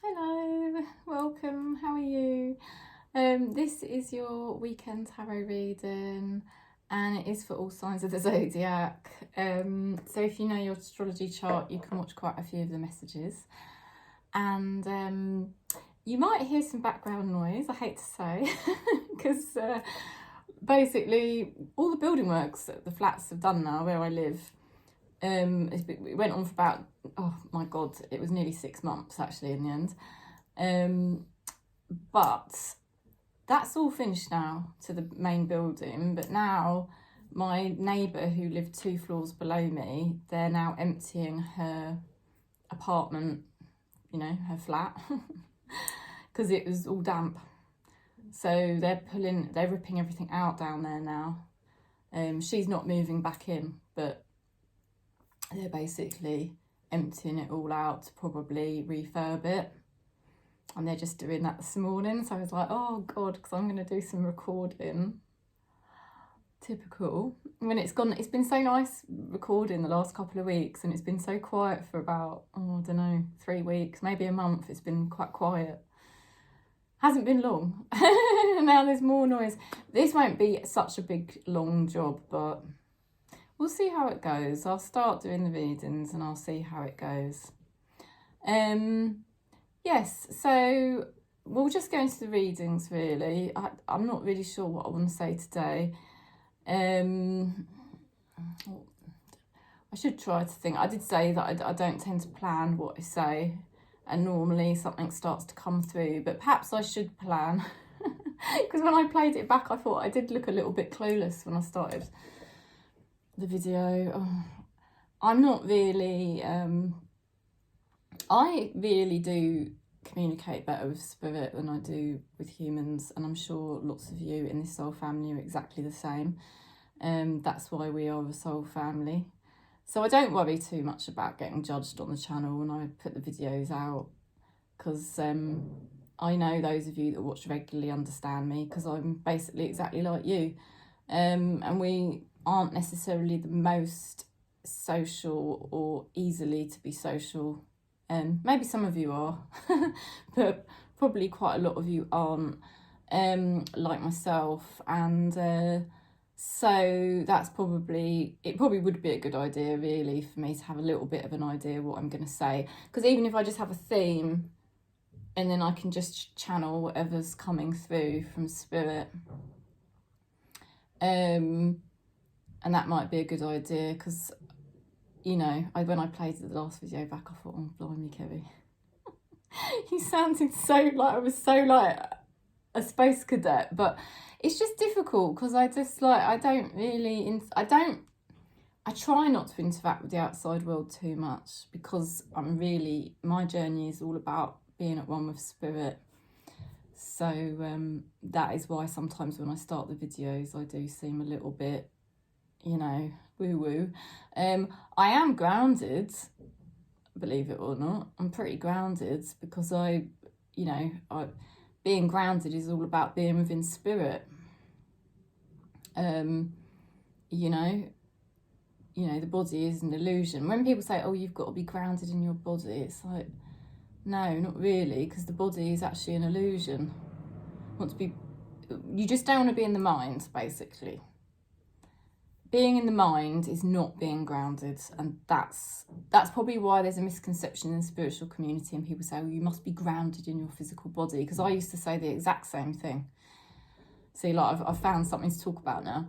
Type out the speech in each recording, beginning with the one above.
Hello, welcome, how are you? This is your weekend tarot reading and it is for all signs of the zodiac. So if you know your astrology chart, you can watch quite a few of the messages. And you might hear some background noise, I hate to say, because basically all the building works that the flats have done now where I live, it went on for about, oh my god, it was nearly 6 months actually in the end. But that's all finished now to the main building. But now my neighbour who lived 2 floors below me, they're now emptying her apartment, you know, her flat, because it was all damp. So they're ripping everything out down there now. She's not moving back in, but they're basically emptying it all out to probably refurb it. And they're just doing that this morning. So I was like, oh God, because I'm going to do some recording. Typical. When it's been so nice recording the last couple of weeks, and it's been so quiet for about, oh, I don't know, 3 weeks, maybe a month. It's been quite quiet. Hasn't been long. Now there's more noise. This won't be such a big, long job, but we'll see how it goes. I'll start doing the readings and I'll see how it goes. Yes, so we'll just go into the readings really. I'm not really sure what I want to say today. I should try to think. I did say that I don't tend to plan what I say, and normally something starts to come through, but perhaps I should plan. Because when I played it back, I thought I did look a little bit clueless when I started the video. Oh, I'm not really, I really do communicate better with spirit than I do with humans, and I'm sure lots of you in this soul family are exactly the same. That's why we are a soul family. So I don't worry too much about getting judged on the channel when I put the videos out, because I know those of you that watch regularly understand me, because I'm basically exactly like you. And we aren't necessarily the most social or easily to be social. Maybe some of you are, but probably quite a lot of you aren't, like myself. And so that's it probably would be a good idea really for me to have a little bit of an idea what I'm going to say, because even if I just have a theme and then I can just channel whatever's coming through from spirit, and that might be a good idea, because you know, when I played the last video back, I thought, oh blimey, Kerry, you sounded so like I was so like a space cadet. But it's just difficult because I just like, I try not to interact with the outside world too much, because my journey is all about being at one with spirit. So that is why sometimes when I start the videos, I do seem a little bit, you know, woo-woo. I am grounded, believe it or not. I'm pretty grounded, because being grounded is all about being within spirit. You know, the body is an illusion. When people say, oh, you've got to be grounded in your body, it's like, no, not really, because the body is actually an illusion. You just don't want to be in the mind, basically. Being in the mind is not being grounded, and that's probably why there's a misconception in the spiritual community, and people say, oh, you must be grounded in your physical body, because I used to say the exact same thing. See, like I've found something to talk about now.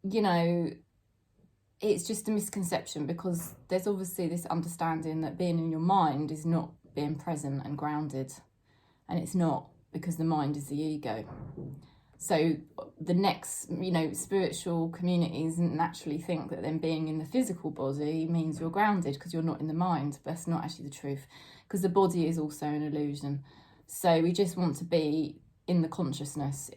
You know, it's just a misconception, because there's obviously this understanding that being in your mind is not being present and grounded, and it's not, because the mind is the ego. So the next, spiritual communities naturally think that then being in the physical body means you're grounded because you're not in the mind, but that's not actually the truth, because the body is also an illusion. So we just want to be in the consciousness,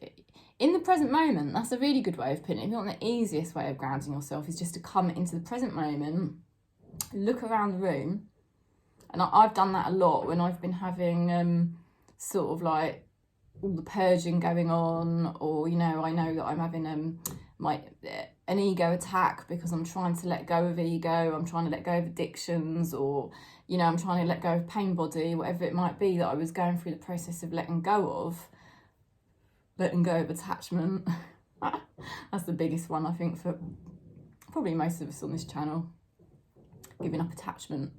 in the present moment. That's a really good way of putting it. If you want the easiest way of grounding yourself is just to come into the present moment, look around the room. And I've done that a lot when I've been having sort of like all the purging going on, or I know that I'm having an ego attack because I'm trying to let go of ego, I'm trying to let go of addictions, or, you know, I'm trying to let go of pain body, whatever it might be that I was going through the process of letting go of attachment. That's the biggest one, I think, for probably most of us on this channel, giving up attachment.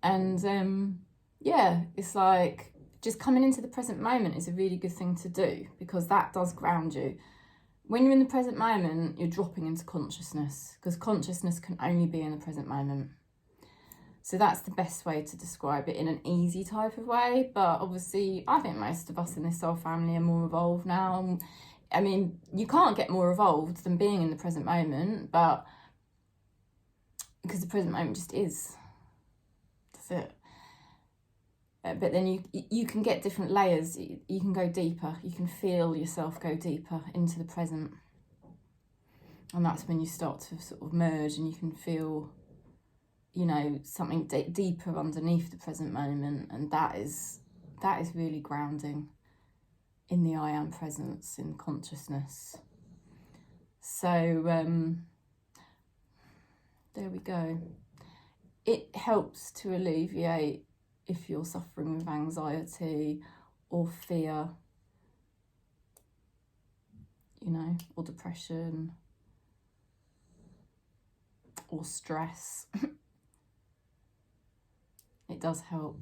And yeah, it's like just coming into the present moment is a really good thing to do, because that does ground you. When you're in the present moment, you're dropping into consciousness, because consciousness can only be in the present moment. So that's the best way to describe it, in an easy type of way. But obviously, I think most of us in this soul family are more evolved now. I mean, you can't get more evolved than being in the present moment, but because the present moment just is. That's it. But then you can get different layers. You can go deeper. You can feel yourself go deeper into the present. And that's when you start to sort of merge, and you can feel, you know, something deeper underneath the present moment. And that is really grounding in the I am presence, in consciousness. So there we go. It helps to alleviate if you're suffering with anxiety or fear, you know, or depression or stress. It does help,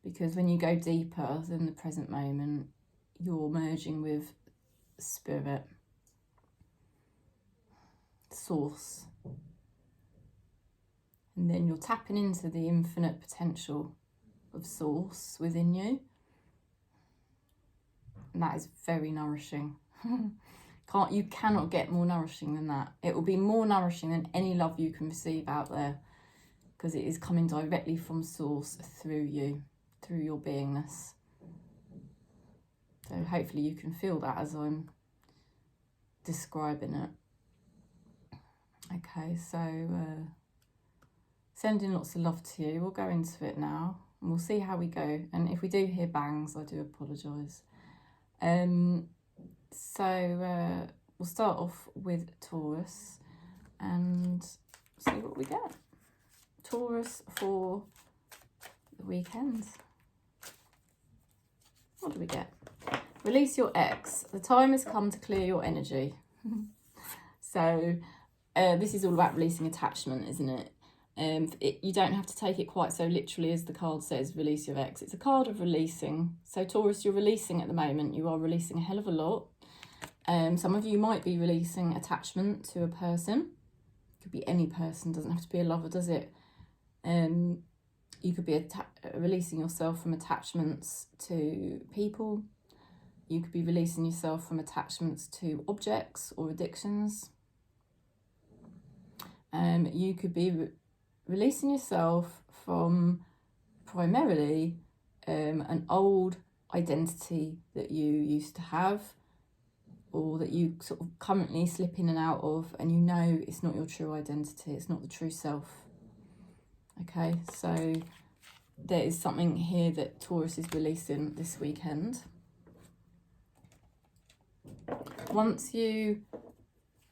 because when you go deeper than the present moment, you're merging with spirit, source. And then you're tapping into the infinite potential of source within you. And that is very nourishing. You cannot get more nourishing than that. It will be more nourishing than any love you can receive out there, because it is coming directly from source through you, through your beingness. So hopefully you can feel that as I'm describing it. Okay, so sending lots of love to you. We'll go into it now and we'll see how we go. And if we do hear bangs, I do apologise. So we'll start off with Taurus and see what we get. Taurus for the weekend. What do we get? Release your ex. The time has come to clear your energy. So this is all about releasing attachment, isn't it? You don't have to take it quite so literally as the card says, release your ex. It's a card of releasing. So Taurus, you're releasing at the moment. You are releasing a hell of a lot. Some of you might be releasing attachment to a person. It could be any person, doesn't have to be a lover, does it? You could be releasing yourself from attachments to people. You could be releasing yourself from attachments to objects or addictions. You could be releasing yourself from primarily an old identity that you used to have, or that you sort of currently slip in and out of, and you know it's not your true identity, it's not the true self. Okay, so there is something here that Taurus is releasing this weekend. Once you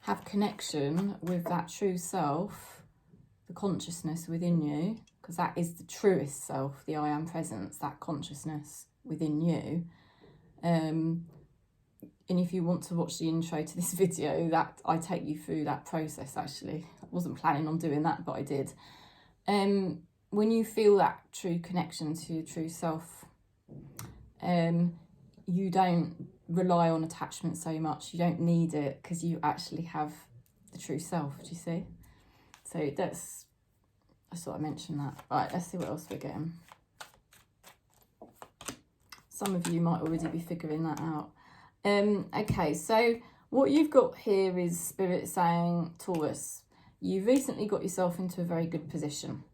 have connection with that true self, the consciousness within you, because that is the truest self, the I am presence, that consciousness within you. And if you want to watch the intro to this video, that I take you through that process. Actually, I wasn't planning on doing that, but I did. When you feel that true connection to your true self, you don't rely on attachment so much. You don't need it, because you actually have the true self. Do you see? So I thought I mentioned that. Right, let's see what else we're getting. Some of you might already be figuring that out. Okay, so what you've got here is Spirit saying, Taurus, you've recently got yourself into a very good position.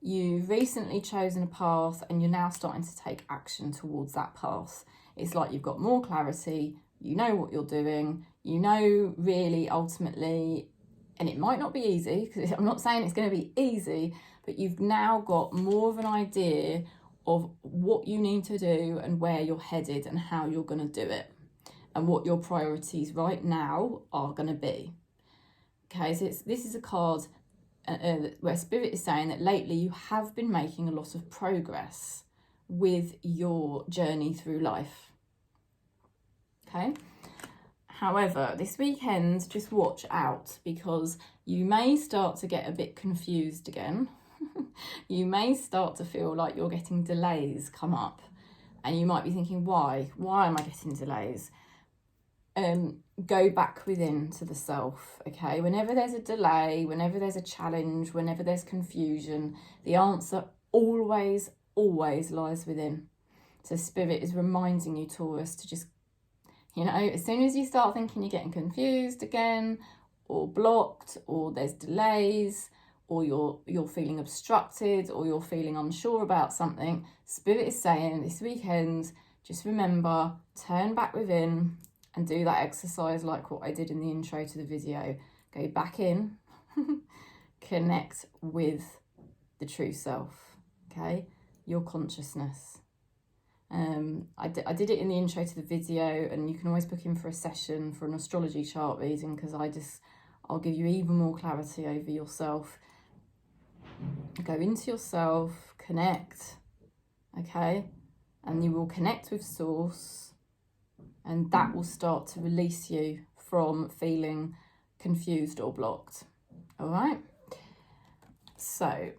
You've recently chosen a path, and you're now starting to take action towards that path. It's like you've got more clarity, you know what you're doing, you know really ultimately, and it might not be easy, because I'm not saying it's going to be easy, but you've now got more of an idea of what you need to do and where you're headed and how you're going to do it. and what your priorities right now are going to be. Okay, so this is a card where Spirit is saying that lately you have been making a lot of progress with your journey through life. Okay. However, this weekend, just watch out, because you may start to get a bit confused again. You may start to feel like you're getting delays come up, and you might be thinking, why am I getting delays? Go back within to the self, okay? Whenever there's a delay, whenever there's a challenge, whenever there's confusion, the answer always lies within. So Spirit is reminding you, Taurus, to just, you know, as soon as you start thinking you're getting confused again, or blocked, or there's delays, or you're feeling obstructed, or you're feeling unsure about something, Spirit is saying this weekend, just remember, turn back within and do that exercise like what I did in the intro to the video. Go back in, connect with the true self, okay? Your consciousness. I did it in the intro to the video, and you can always book in for a session for an astrology chart reading, because I'll give you even more clarity over yourself. Go into yourself, connect, okay? And you will connect with Source, and that will start to release you from feeling confused or blocked, all right? So,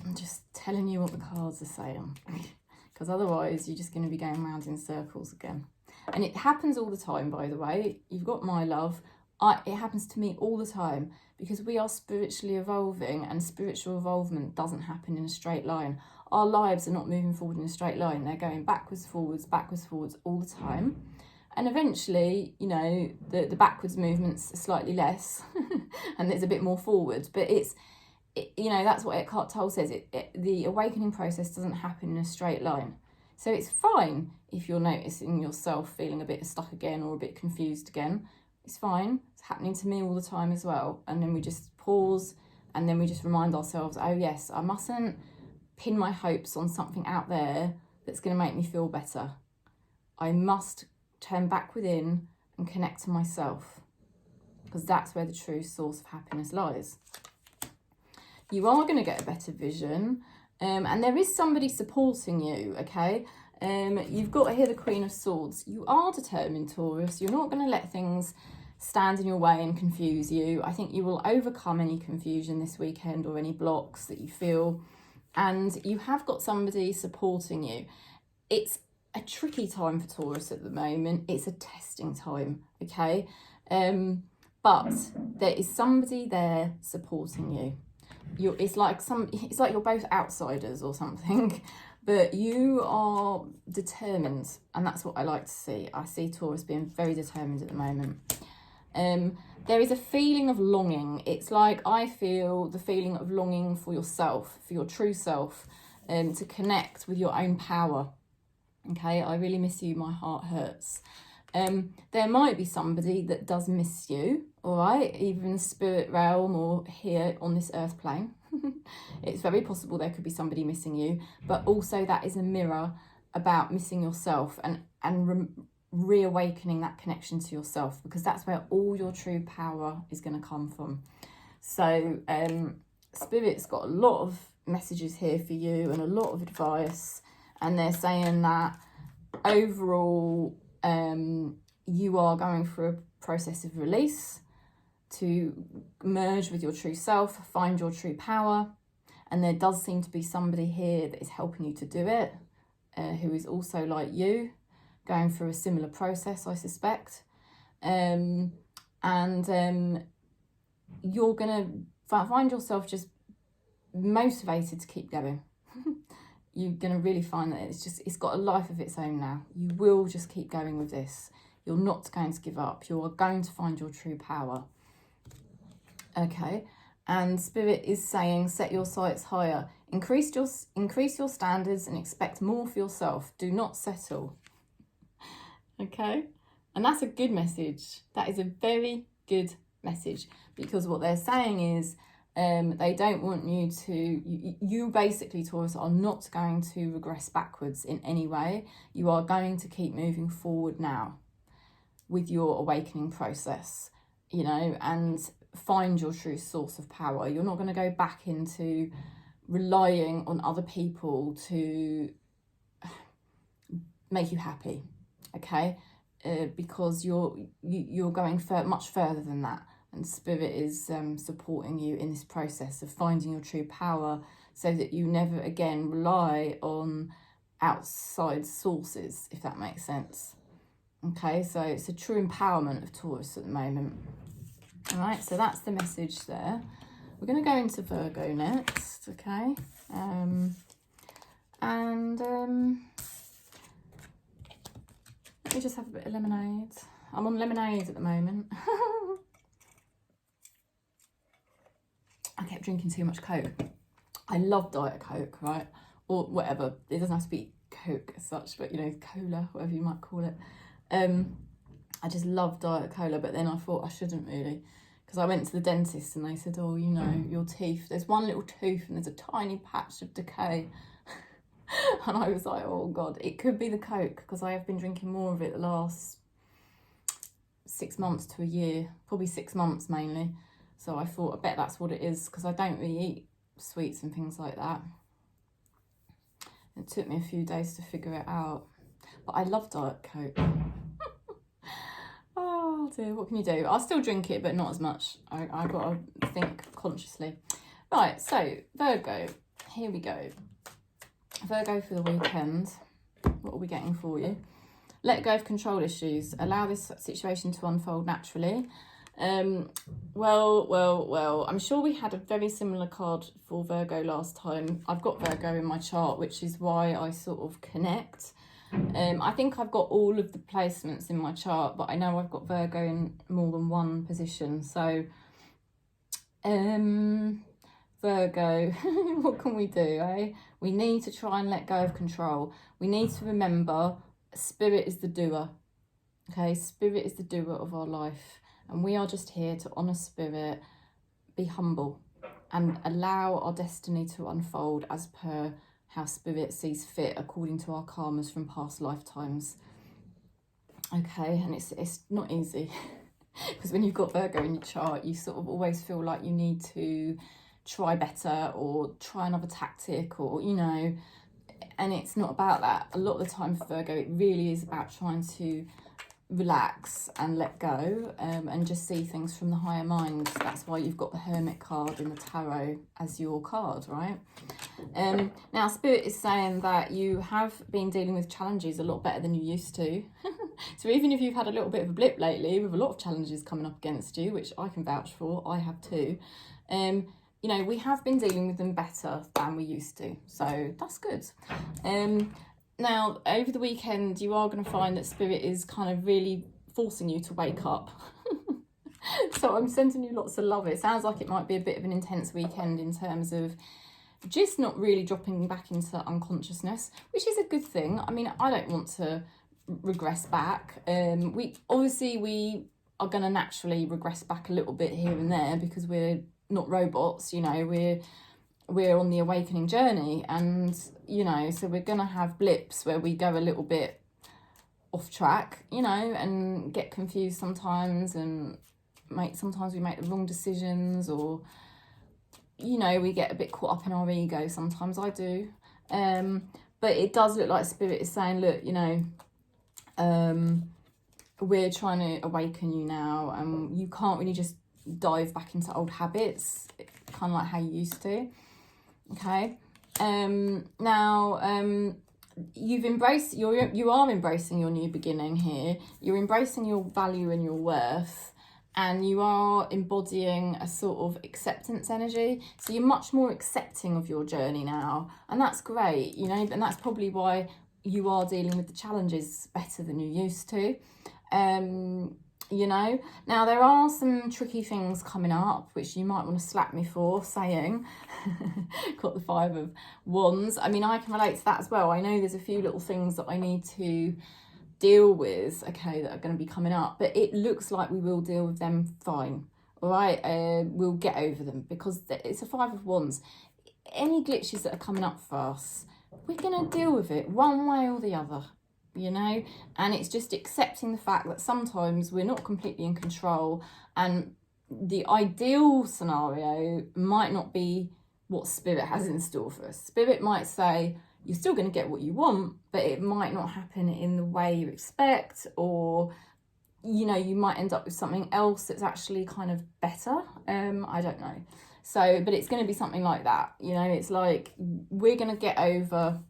I'm just telling you what the cards are saying, because otherwise you're just going to be going round in circles again. And it happens all the time, by the way. You've got my love. It happens to me all the time, because we are spiritually evolving, and spiritual evolvement doesn't happen in a straight line. Our lives are not moving forward in a straight line. They're going backwards, forwards all the time. And eventually, you know, the backwards movements are slightly less and there's a bit more forward. But you know, that's what Eckhart Tolle says. The awakening process doesn't happen in a straight line. So it's fine if you're noticing yourself feeling a bit stuck again or a bit confused again. It's fine. It's happening to me all the time as well. And then we just pause, and then we just remind ourselves, oh yes, I mustn't pin my hopes on something out there that's going to make me feel better. I must turn back within and connect to myself, because that's where the true source of happiness lies. You are going to get a better vision, and there is somebody supporting you, okay? You've got here the Queen of Swords. You are determined, Taurus. You're not going to let things stand in your way and confuse you. I think you will overcome any confusion this weekend, or any blocks that you feel. And you have got somebody supporting you. It's a tricky time for Taurus at the moment. It's a testing time, okay? But there is somebody there supporting you. It's like you're both outsiders or something, but you are determined, and that's what I like to see. I see Taurus being very determined at the moment. There is a feeling of longing. It's like I feel the feeling of longing for yourself, for your true self, to connect with your own power. Okay, I really miss you, my heart hurts. There might be somebody that does miss you, all right, even spirit realm or here on this earth plane. It's very possible there could be somebody missing you, but also that is a mirror about missing yourself and reawakening that connection to yourself, because that's where all your true power is going to come from. So Spirit's got a lot of messages here for you and a lot of advice, and they're saying that overall you are going through a process of release to merge with your true self, find your true power, and there does seem to be somebody here that is helping you to do it, who is also like you, going through a similar process, I suspect. And you're going to find yourself just motivated to keep going. You're going to really find that it's got a life of its own now. You will just keep going with this. You're not going to give up. You are going to find your true power. Okay, and Spirit is saying, set your sights higher. Increase your standards and expect more for yourself. Do not settle. Okay, and that's a good message. That is a very good message, because what they're saying is they don't want you to, you basically, Taurus, are not going to regress backwards in any way. You are going to keep moving forward now, with your awakening process, you know, and find your true source of power. You're not going to go back into relying on other people to make you happy, okay? Because you're going much further than that, and Spirit is supporting you in this process of finding your true power, so that you never again rely on outside sources, if that makes sense. Okay, so it's a true empowerment of Taurus at the moment. All right, so that's the message there. We're going to go into Virgo next, okay? Let me just have a bit of lemonade. I'm on lemonade at the moment. I kept drinking too much Coke. I love Diet Coke, right? Or whatever. It doesn't have to be Coke as such, but, you know, cola, whatever you might call it. I just love Diet Cola, but then I thought I shouldn't really, because I went to the dentist and they said, oh, you know, your teeth, there's one little tooth and there's a tiny patch of decay. And I was like, oh God, it could be the Coke, because I have been drinking more of it the last 6 months to a year, probably 6 months mainly. So I thought, I bet that's what it is, because I don't really eat sweets and things like that. It took me a few days to figure it out, but I love Diet Coke. Oh dear, what can you do? I'll still drink it, but not as much. I've got to think consciously. Right, so Virgo, here we go. Virgo for the weekend. What are we getting for you? Let go of control issues. Allow this situation to unfold naturally. Well, I'm sure we had a very similar card for Virgo last time. I've got Virgo in my chart, which is why I sort of connect. I think I've got all of the placements in my chart, but I know I've got Virgo in more than one position. So, Virgo, what can we do, eh? We need to try and let go of control. We need to remember Spirit is the doer, okay? Spirit is the doer of our life. And we are just here to honour Spirit, be humble, and allow our destiny to unfold as per how Spirit sees fit, according to our karmas from past lifetimes. Okay, and it's not easy, because when you've got Virgo in your chart, you sort of always feel like you need to try better or try another tactic, or, you know, and it's not about that. A lot of the time for Virgo, it really is about trying to relax and let go, and just see things from the higher mind. That's why you've got the Hermit card in the tarot as your card, right? Now Spirit is saying that you have been dealing with challenges a lot better than you used to. So even if you've had a little bit of a blip lately with a lot of challenges coming up against you, which I can vouch for, I have too, you know, we have been dealing with them better than we used to, so that's good. Now, over the weekend, you are going to find that Spirit is kind of really forcing you to wake up. So I'm sending you lots of love. It sounds like it might be a bit of an intense weekend in terms of just not really dropping back into unconsciousness, which is a good thing. I mean, I don't want to regress back. We are going to naturally regress back a little bit here and there, because we're not robots, you know, we're on the awakening journey, and, you know, so we're going to have blips where we go a little bit off track, you know, and get confused sometimes, and sometimes we make the wrong decisions, or, you know, we get a bit caught up in our ego. Sometimes I do. But it does look like Spirit is saying, look, you know, we're trying to awaken you now, and you can't really just dive back into old habits, kind of like how you used to. Okay. Now, you are embracing your new beginning here. You're embracing your value and your worth, and you are embodying a sort of acceptance energy. So you're much more accepting of your journey now, and that's great, you know, and that's probably why you are dealing with the challenges better than you used to. You know, now there are some tricky things coming up which you might want to slap me for saying. Got the 5 of Wands. I mean, I can relate to that as well. I know there's a few little things that I need to deal with, okay, that are going to be coming up, but it looks like we will deal with them fine. All right, we'll get over them, because it's a 5 of Wands. Any glitches that are coming up for us, we're going to deal with it one way or the other. you know, and it's just accepting the fact that sometimes we're not completely in control, and the ideal scenario might not be what Spirit has in store for us. Spirit might say, you're still going to get what you want, but it might not happen in the way you expect, or, you know, you might end up with something else that's actually kind of better. I don't know. So, but it's going to be something like that. You know, it's like we're going to get over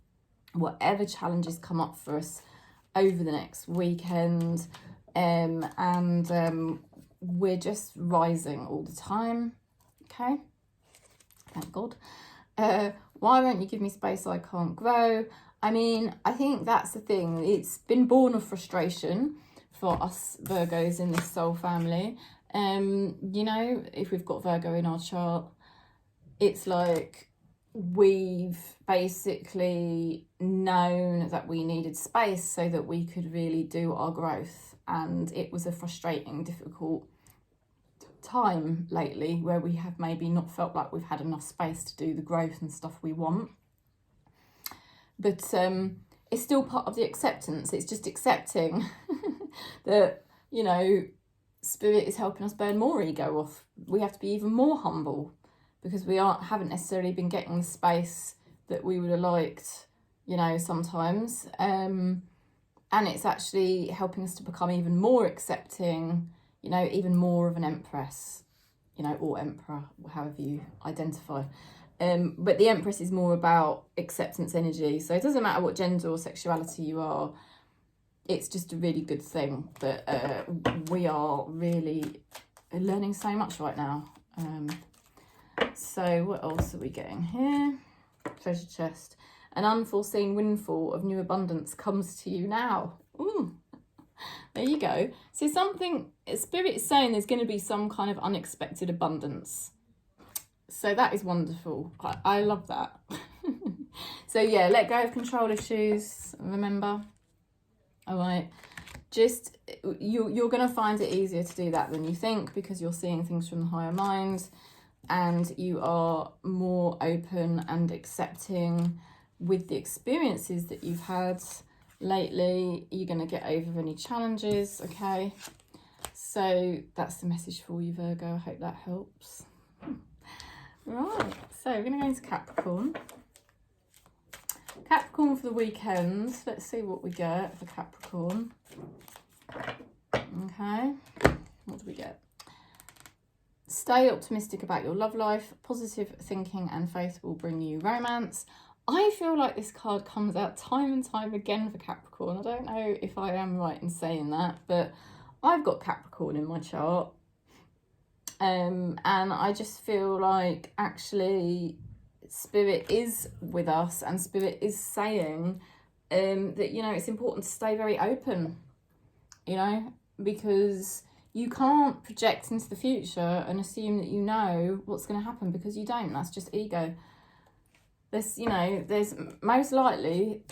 whatever challenges come up for us over the next weekend. We're just rising all the time. Okay. Thank God. Why won't you give me space so I can't grow? I mean, I think that's the thing. It's been born of frustration for us Virgos in this soul family. You know, if we've got Virgo in our chart, it's like we've basically known that we needed space so that we could really do our growth. And it was a frustrating, difficult time lately where we have maybe not felt like we've had enough space to do the growth and stuff we want. But it's still part of the acceptance. It's just accepting that, you know, Spirit is helping us burn more ego off. We have to be even more humble because we haven't necessarily been getting the space that we would have liked, you know, sometimes. And it's actually helping us to become even more accepting, you know, even more of an empress, you know, or emperor, however you identify. But the Empress is more about acceptance energy. So it doesn't matter what gender or sexuality you are. It's just a really good thing that we are really learning so much right now. So what else are we getting here? Treasure chest. An unforeseen windfall of new abundance comes to you now. Ooh, there you go. So something, Spirit is saying there's going to be some kind of unexpected abundance. So that is wonderful. I love that. So yeah, let go of control issues, remember. All right. Just, you're going to find it easier to do that than you think because you're seeing things from the higher mind and you are more open and accepting with the experiences that you've had lately. You're going to get over any challenges, okay? So that's the message for you, Virgo. I hope that helps. Right, so we're going to go into Capricorn. Capricorn for the weekend. Let's see what we get for Capricorn. Okay, what do we get? Stay optimistic about your love life. Positive thinking and faith will bring you romance. I feel like this card comes out time and time again for Capricorn. I don't know if I am right in saying that, but I've got Capricorn in my chart. And I just feel like actually Spirit is with us and Spirit is saying that, you know, it's important to stay very open, you know, because you can't project into the future and assume that you know what's going to happen because you don't. That's just ego. There's, you know, there's most likely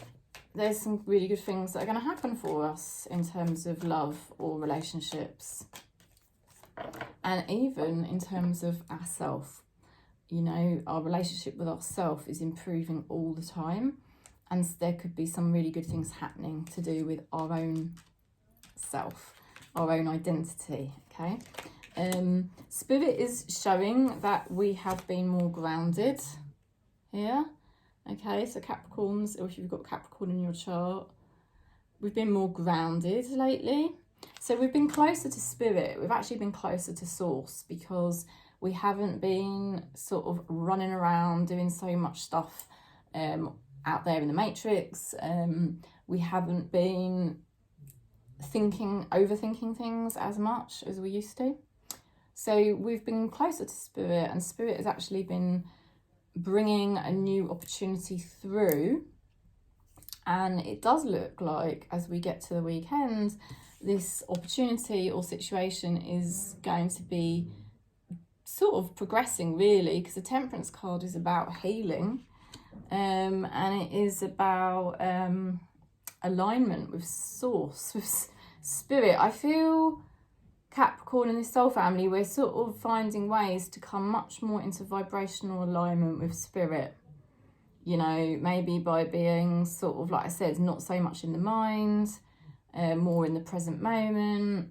there's some really good things that are going to happen for us in terms of love or relationships. And even in terms of ourselves, you know, our relationship with ourselves is improving all the time. And there could be some really good things happening to do with our own self, our own identity, okay? Spirit is showing that we have been more grounded here, okay? So Capricorns, or if you've got Capricorn in your chart, we've been more grounded lately. So we've been closer to Spirit. We've actually been closer to Source because we haven't been sort of running around doing so much stuff out there in the matrix. We haven't been overthinking things as much as we used to. So we've been closer to Spirit, and Spirit has actually been bringing a new opportunity through. And it does look like as we get to the weekend, this opportunity or situation is going to be sort of progressing really, because the Temperance card is about healing, and it is about alignment with Source, with Spirit. I feel Capricorn in this soul family, we're sort of finding ways to come much more into vibrational alignment with Spirit, you know, maybe by being sort of, like I said, not so much in the mind, more in the present moment,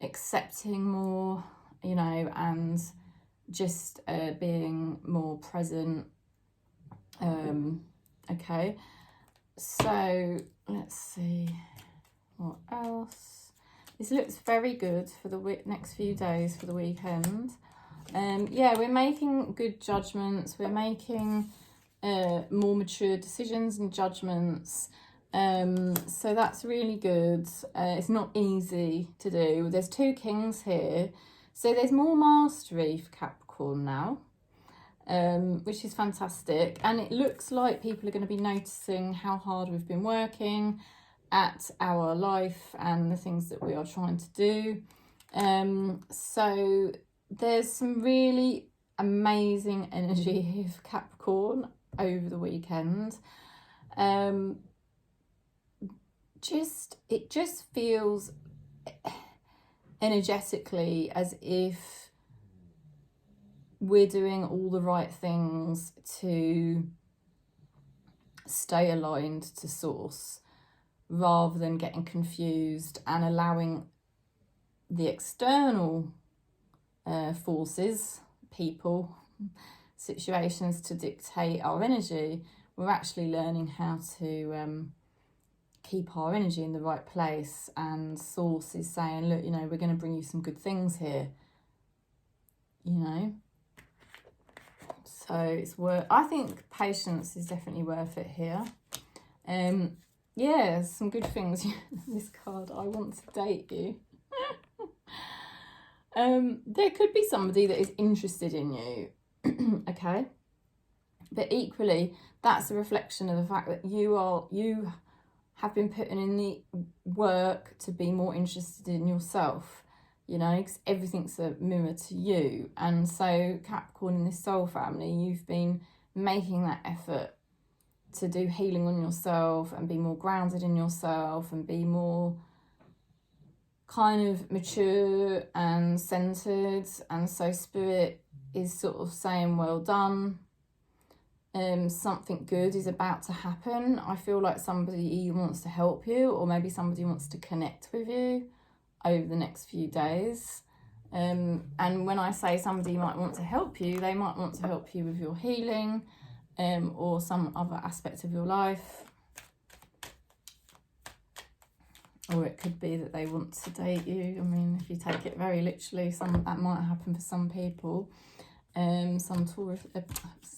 accepting more, you know, and just being more present. Okay, so let's see what else. This looks very good for the next few days, for the weekend. Yeah, we're making good judgments. We're making more mature decisions and judgments. So that's really good. It's not easy to do. There's 2 kings here. So there's more mastery for Capricorn now, which is fantastic. And it looks like people are going to be noticing how hard we've been working at our life and the things that we are trying to do. So there's some really amazing energy here for Capricorn over the weekend. It just feels energetically as if we're doing all the right things to stay aligned to source, rather than getting confused and allowing the external forces, people, situations to dictate our energy. We're actually learning how to keep our energy in the right place, and source is saying, look, you know, we're going to bring you some good things here, you know. So it's worth, I think patience is definitely worth it here. Yeah, some good things. This card, I want to date you. There could be somebody that is interested in you. Okay, but equally that's a reflection of the fact that you have been putting in the work to be more interested in yourself, you know, because everything's a mirror to you. And so Capricorn, in this soul family, you've been making that effort to do healing on yourself and be more grounded in yourself and be more kind of mature and centered. And so Spirit is sort of saying, well done. Something good is about to happen. I feel like somebody wants to help you, or maybe somebody wants to connect with you over the next few days. And when I say somebody might want to help you, they might want to help you with your healing, or some other aspect of your life. Or it could be that they want to date you. I mean, if you take it very literally, that might happen for some people. Some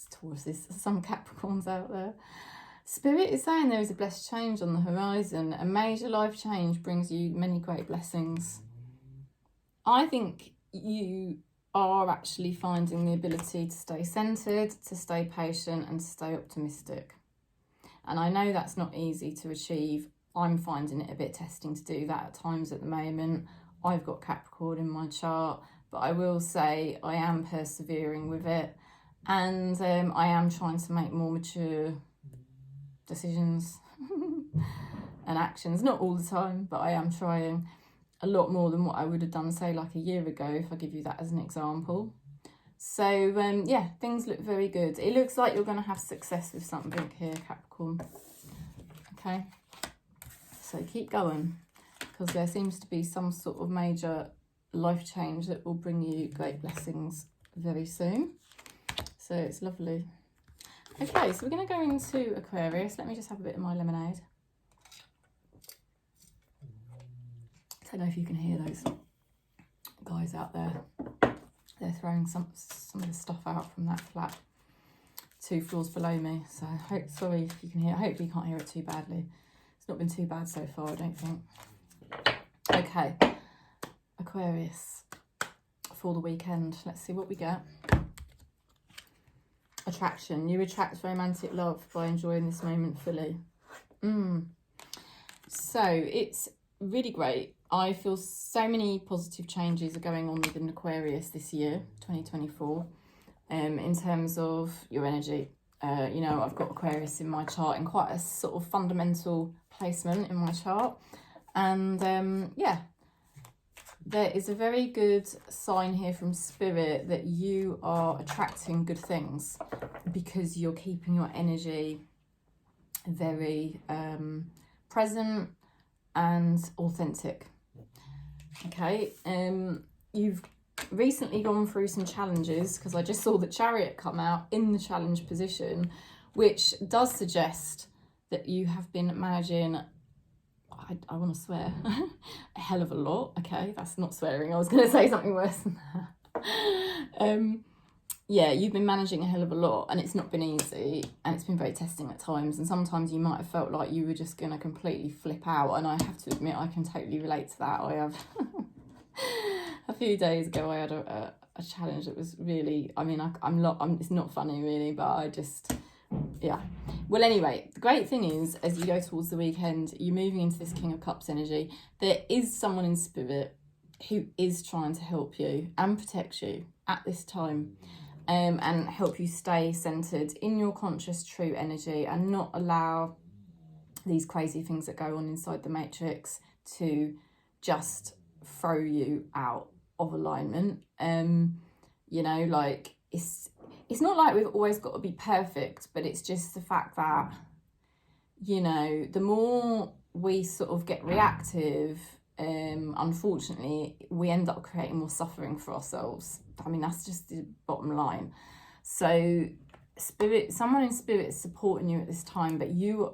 Tauruses, some Capricorns out there. Spirit is saying there is a blessed change on the horizon. A major life change brings you many great blessings. I think you are actually finding the ability to stay centered, to stay patient, and to stay optimistic. And I know that's not easy to achieve. I'm finding it a bit testing to do that at times at the moment. I've got Capricorn in my chart, but I will say I am persevering with it, and I am trying to make more mature decisions and actions. Not all the time, but I am trying a lot more than what I would have done, say, like a year ago, if I give you that as an example. So yeah, things look very good. It looks like you're going to have success with something here, Capricorn. Okay, so keep going, because there seems to be some sort of major life change that will bring you great blessings very soon. So it's lovely. Okay, so we're going to go into Aquarius. Let me just have a bit of my lemonade. I don't know if you can hear those guys out there. They're throwing some of the stuff out from that flat 2 floors below me. So sorry if you can hear. Hopefully you can't hear it too badly. It's not been too bad so far, I don't think. Okay, Aquarius for the weekend. Let's see what we get. Attraction. You attract romantic love by enjoying this moment fully. So it's really great. I feel so many positive changes are going on within Aquarius this year, 2024, in terms of your energy. You know, I've got Aquarius in my chart in quite a sort of fundamental placement in my chart. And yeah, there is a very good sign here from Spirit that you are attracting good things. because you're keeping your energy very present and authentic. Okay, you've recently gone through some challenges, because I just saw the Chariot come out in the challenge position, which does suggest that you have been managing, I want to swear, a hell of a lot. Okay, that's not swearing, I was going to say something worse than that. Yeah, you've been managing a hell of a lot, and it's not been easy, and it's been very testing at times, and sometimes you might have felt like you were just going to completely flip out, and I have to admit I can totally relate to that. I have a few days ago I had a challenge that was really, I mean, it's not funny really, but I just, yeah. Well, anyway, the great thing is, as you go towards the weekend, you're moving into this King of Cups energy. There is someone in spirit who is trying to help you and protect you at this time. And help you stay centered in your conscious true energy and not allow these crazy things that go on inside the matrix to just throw you out of alignment. You know, like it's not like we've always got to be perfect, but it's just the fact that, you know, the more we sort of get reactive, unfortunately, we end up creating more suffering for ourselves. I mean, that's just the bottom line. So spirit, someone in spirit is supporting you at this time, but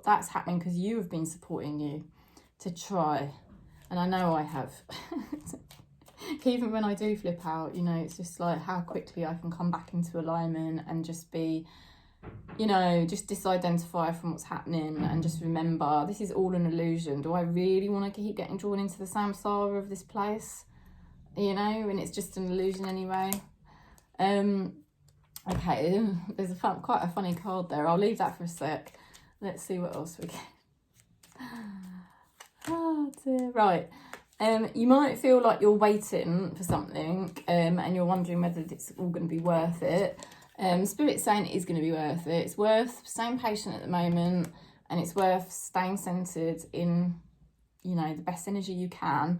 that's happening because you have been supporting you to try. And I know I have. Even when I do flip out, you know, it's just like how quickly I can come back into alignment and just be, you know, just disidentify from what's happening and just remember this is all an illusion. Do I really want to keep getting drawn into the samsara of this place? You know, and it's just an illusion anyway. Okay, there's quite a funny card there. I'll leave that for a sec. Let's see what else we get. Oh dear. Right. You might feel like you're waiting for something, and you're wondering whether it's all going to be worth it. Spirit's saying it is going to be worth it. It's worth staying patient at the moment, and it's worth staying centered in, you know, the best energy you can.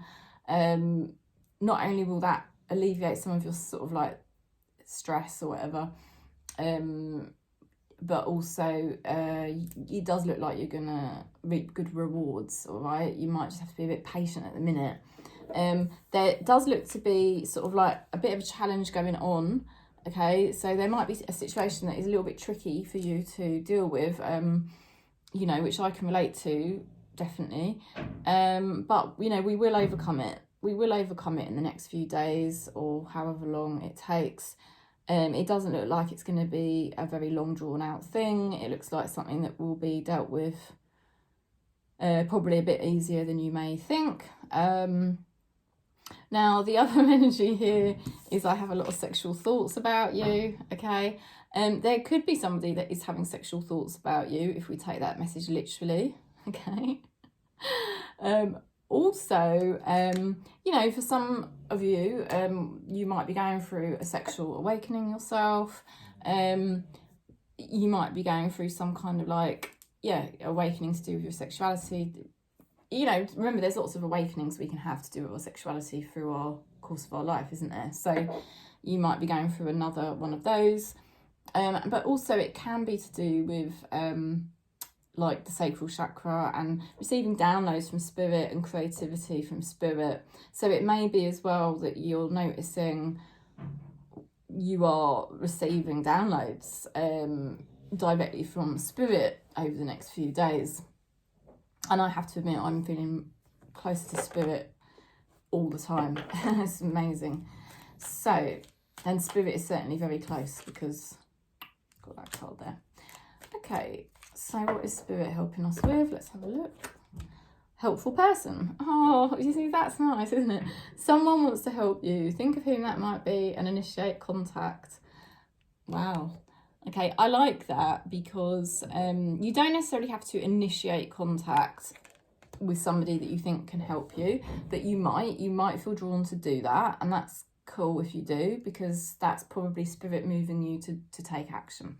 Not only will that alleviate some of your sort of like stress or whatever, but also it does look like you're gonna reap good rewards. All right, you might just have to be a bit patient at the minute. There does look to be sort of like a bit of a challenge going on. Okay, so there might be a situation that is a little bit tricky for you to deal with, you know, which I can relate to, definitely. But, you know, we will overcome it. We will overcome it in the next few days or however long it takes. It doesn't look like it's going to be a very long drawn out thing. It looks like something that will be dealt with probably a bit easier than you may think. Now, the other energy here is I have a lot of sexual thoughts about you, okay? There could be somebody that is having sexual thoughts about you, if we take that message literally, okay? Also, you know, for some of you, you might be going through a sexual awakening yourself. You might be going through some kind of like, yeah, awakening to do with your sexuality. You know, remember there's lots of awakenings we can have to do with our sexuality through our course of our life, isn't there? So you might be going through another one of those. But also it can be to do with like the sacral chakra and receiving downloads from spirit and creativity from spirit. So it may be as well that you're noticing you are receiving downloads directly from spirit over the next few days. And I have to admit, I'm feeling close to spirit all the time. It's amazing. So, and spirit is certainly very close because I've got that card there. Okay, so what is spirit helping us with? Let's have a look. Helpful person. Oh, you see, that's nice, isn't it? Someone wants to help you. Think of whom that might be and initiate contact. Wow. Okay, I like that because you don't necessarily have to initiate contact with somebody that you think can help you, but you might feel drawn to do that, and that's cool if you do, because that's probably spirit moving you to take action.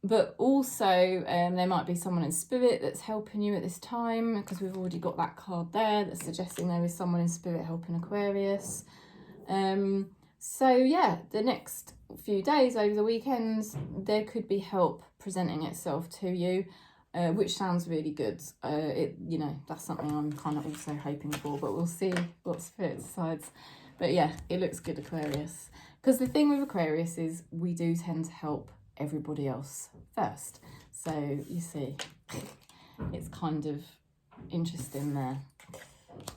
But also there might be someone in spirit that's helping you at this time, because we've already got that card there that's suggesting there is someone in spirit helping Aquarius. So yeah, the next few days over the weekends, there could be help presenting itself to you, which sounds really good. You know, that's something I'm kind of also hoping for, but we'll see what Spirit decides. But yeah, it looks good, Aquarius. Because the thing with Aquarius is we do tend to help everybody else first. So you see, it's kind of interesting there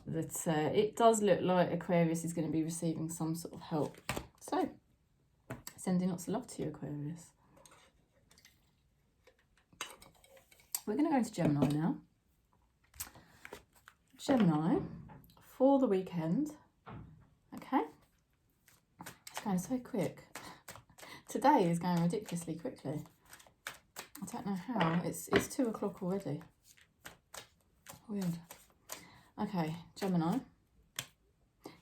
that it does look like Aquarius is going to be receiving some sort of help. So, sending lots of love to you, Aquarius. We're going to go into Gemini now. Gemini, for the weekend. Okay. It's going so quick. Today is going ridiculously quickly. I don't know how. It's 2 o'clock already. Weird. Okay, Gemini.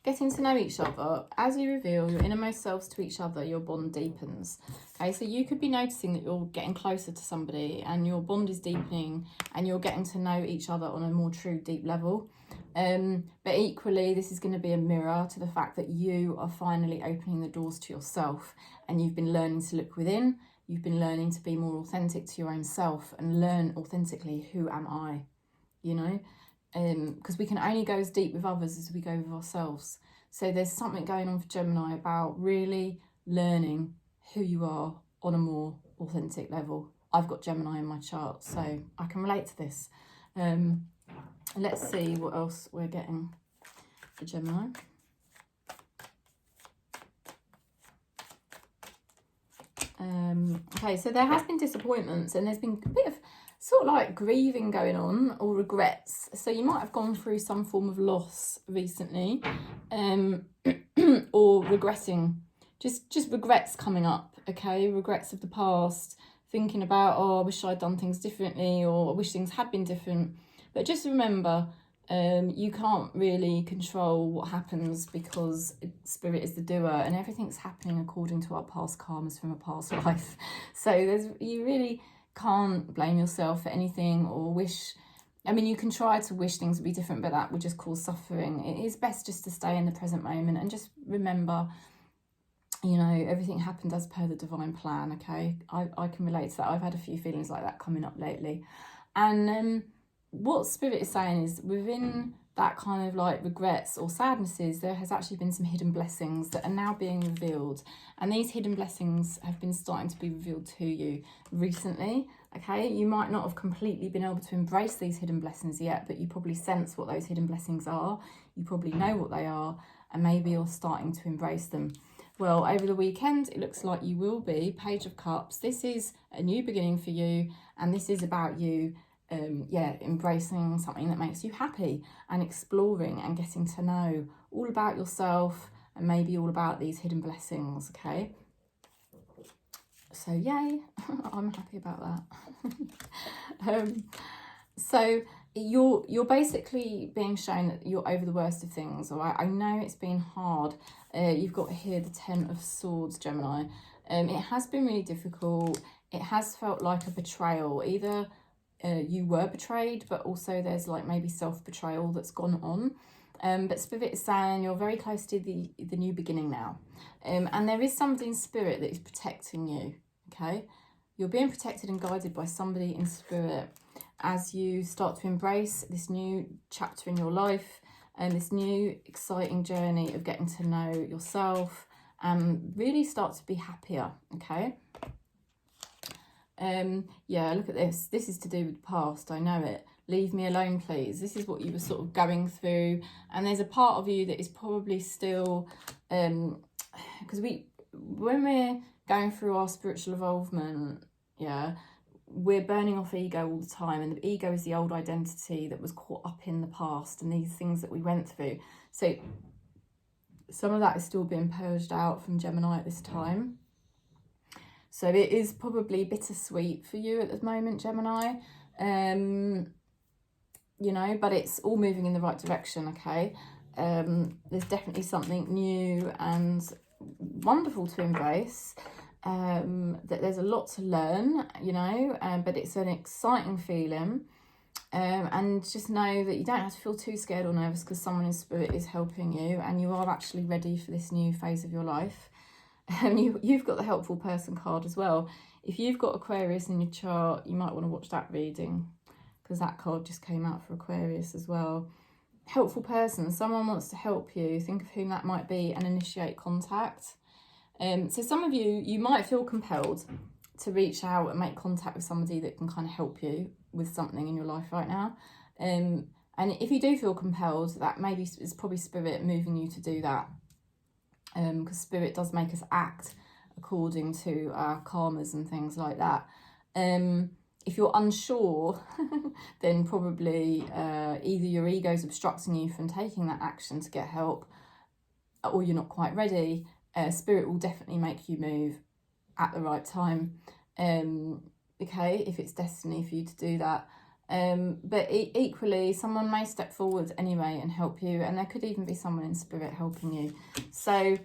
Getting to know each other. As you reveal your innermost selves to each other, your bond deepens. Okay, so you could be noticing that you're getting closer to somebody and your bond is deepening and you're getting to know each other on a more true, deep level. But equally, this is going to be a mirror to the fact that you are finally opening the doors to yourself and you've been learning to look within. You've been learning to be more authentic to your own self and learn authentically, who am I? You know? Because we can only go as deep with others as we go with ourselves. So there's something going on for Gemini about really learning who you are on a more authentic level. I've got Gemini in my chart, so I can relate to this. Let's see what else we're getting for Gemini. Okay, so there has been disappointments and there's been a bit of sort of like grieving going on, or regrets. So you might have gone through some form of loss recently, or regretting, just regrets coming up, okay? Regrets of the past, thinking about, oh, I wish I'd done things differently, or I wish things had been different. But just remember, you can't really control what happens because Spirit is the doer and everything's happening according to our past karmas from a past life. So you really can't blame yourself for anything or wish. I mean, you can try to wish things would be different, but that would just cause suffering. It is best just to stay in the present moment and just remember, you know, everything happened as per the divine plan, okay? I can relate to that. I've had a few feelings like that coming up lately. And what Spirit is saying is within that kind of like regrets or sadnesses, there has actually been some hidden blessings that are now being revealed. And these hidden blessings have been starting to be revealed to you recently, okay? You might not have completely been able to embrace these hidden blessings yet, but you probably sense what those hidden blessings are. You probably know what they are, and maybe you're starting to embrace them. Well, over the weekend, it looks like you will be. Page of Cups. This is a new beginning for you, and this is about you embracing something that makes you happy and exploring and getting to know all about yourself and maybe all about these hidden blessings, okay? So yay, I'm happy about that. So you're basically being shown that you're over the worst of things, all right? I know it's been hard. You've got here the 10 of Swords, Gemini. It has been really difficult. It has felt like a betrayal. Either you were betrayed, but also there's like maybe self-betrayal that's gone on. But Spirit is saying you're very close to the new beginning now. And there is somebody in Spirit that is protecting you, okay? You're being protected and guided by somebody in Spirit as you start to embrace this new chapter in your life and this new exciting journey of getting to know yourself and really start to be happier, okay? Yeah, look at this. This is to do with the past. I know it. Leave me alone, please. This is what you were sort of going through. And there's a part of you that is probably still, because when we're going through our spiritual involvement, yeah, we're burning off ego all the time. And the ego is the old identity that was caught up in the past and these things that we went through. So some of that is still being purged out from Gemini at this time. So it is probably bittersweet for you at the moment, Gemini. You know, but it's all moving in the right direction, okay? There's definitely something new and wonderful to embrace. That there's a lot to learn, you know, but it's an exciting feeling. And just know that you don't have to feel too scared or nervous, because someone in spirit is helping you, and you are actually ready for this new phase of your life. And you've got the helpful person card as well. If you've got Aquarius in your chart, you might want to watch that reading, because that card just came out for Aquarius as well. Helpful person, someone wants to help you. Think of whom that might be and initiate contact. So some of you might feel compelled to reach out and make contact with somebody that can kind of help you with something in your life right now. And if you do feel compelled, that maybe is probably spirit moving you to do that. Because spirit does make us act according to our karmas and things like that. If you're unsure, then probably either your ego's obstructing you from taking that action to get help, or you're not quite ready. Spirit will definitely make you move at the right time, okay, if it's destiny for you to do that. But equally, someone may step forward anyway and help you, and there could even be someone in spirit helping you. So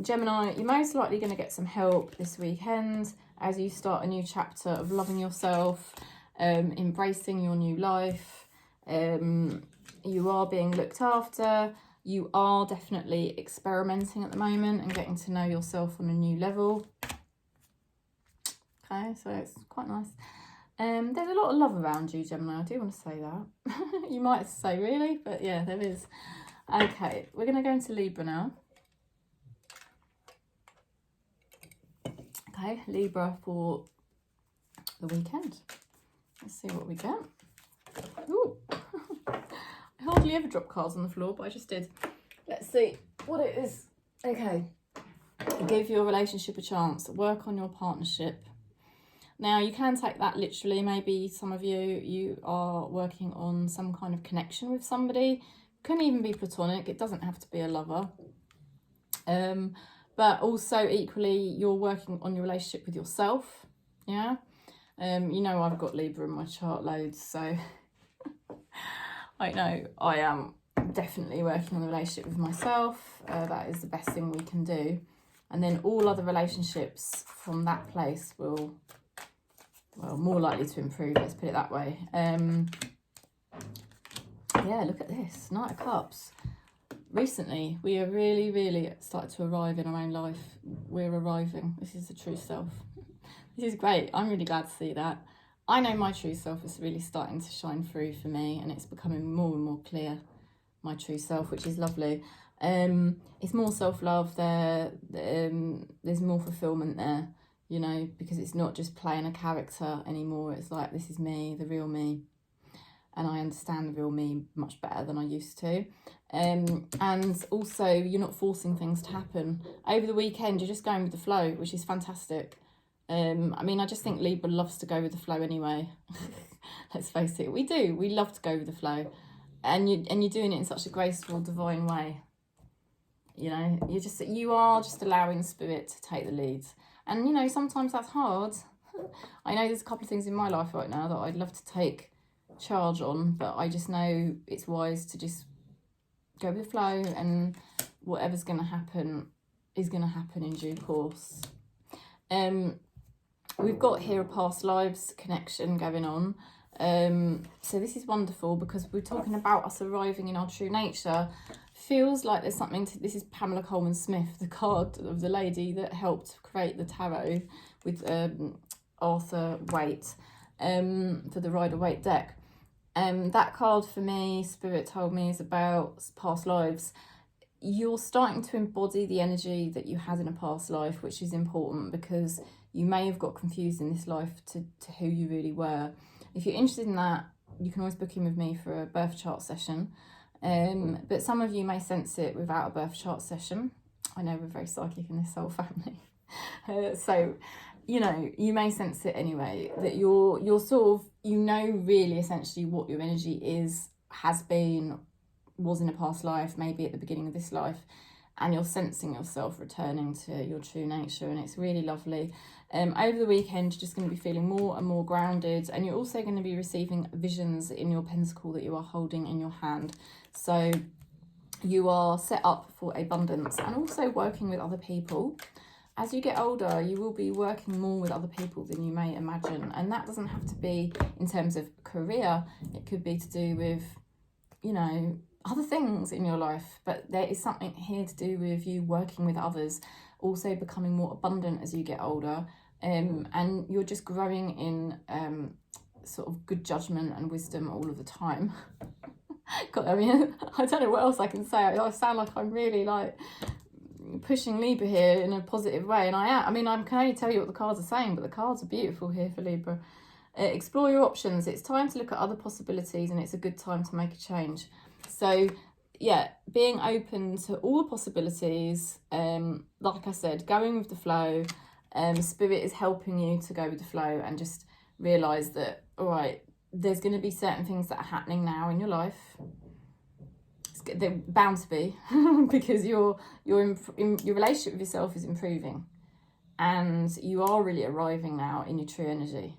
Gemini, you're most likely going to get some help this weekend as you start a new chapter of loving yourself, embracing your new life. You are being looked after. You are definitely experimenting at the moment and getting to know yourself on a new level. Okay, so it's quite nice. There's a lot of love around you, Gemini. I do want to say that. You might say, really? But yeah, there is. Okay, we're going to go into Libra now. Okay, Libra for the weekend. Let's see what we get. Ooh. I hardly ever drop cards on the floor, but I just did. Let's see what it is. Okay. Give your relationship a chance. Work on your partnership. Now, you can take that literally. Maybe some of you are working on some kind of connection with somebody. Can even be platonic. It doesn't have to be a lover. But also equally, you're working on your relationship with yourself. Yeah. You know, I've got Libra in my chart loads, so I know I am definitely working on the relationship with myself. That is the best thing we can do. And then all other relationships from that place will, well, more likely to improve, let's put it that way. Yeah, look at this, Knight of Cups. Recently, we are really started to arrive in our own life. We're arriving. This is the true self. This is great. I'm really glad to see that. I know my true self is really starting to shine through for me, and it's becoming more and more clear, my true self, which is lovely. It's more self-love there. There's more fulfillment there, you know, because it's not just playing a character anymore. It's like, this is me, the real me. And I understand the real me much better than I used to. And also, you're not forcing things to happen. Over the weekend, you're just going with the flow, which is fantastic. I mean, I just think Libra loves to go with the flow anyway. Let's face it, we do. We love to go with the flow. And you're doing it in such a graceful, divine way. You know, you are just allowing spirit to take the lead. And, you know, sometimes that's hard. I know there's a couple of things in my life right now that I'd love to take charge on, but I just know it's wise to just go with the flow, and whatever's going to happen is going to happen in due course. We've got here a past lives connection going on. So this is wonderful because we're talking about us arriving in our true nature. Feels like there's something to, this is Pamela Coleman Smith, the card of the lady that helped create the tarot with Arthur Waite for the Rider-Waite deck. That card for me, Spirit told me, is about past lives. You're starting to embody the energy that you had in a past life, which is important because you may have got confused in this life to who you really were. If you're interested in that, you can always book in with me for a birth chart session. But some of you may sense it without a birth chart session. I know we're very psychic in this whole family. So, you know, you may sense it anyway, that you're sort of, you know, really essentially what your energy is, has been, was in a past life, maybe at the beginning of this life, and you're sensing yourself returning to your true nature, and it's really lovely. Over the weekend, you're just going to be feeling more and more grounded, and you're also going to be receiving visions in your pentacle that you are holding in your hand. So you are set up for abundance and also working with other people. as you get older, you will be working more with other people than you may imagine. And that doesn't have to be in terms of career. It could be to do with, you know, other things in your life. But there is something here to do with you working with others, also becoming more abundant as you get older. And you're just growing in sort of good judgment and wisdom all of the time. God, I mean, I don't know what else I can say. I sound like I'm really like pushing Libra here in a positive way, and I am. I mean, I can only tell you what the cards are saying, but the cards are beautiful here for Libra. Explore your options. It's time to look at other possibilities, and it's a good time to make a change. So yeah, being open to all the possibilities, like I said, going with the flow. Spirit is helping you to go with the flow and just realise that, all right, there's going to be certain things that are happening now in your life. They're bound to be because your relationship with yourself is improving, and you are really arriving now in your true energy.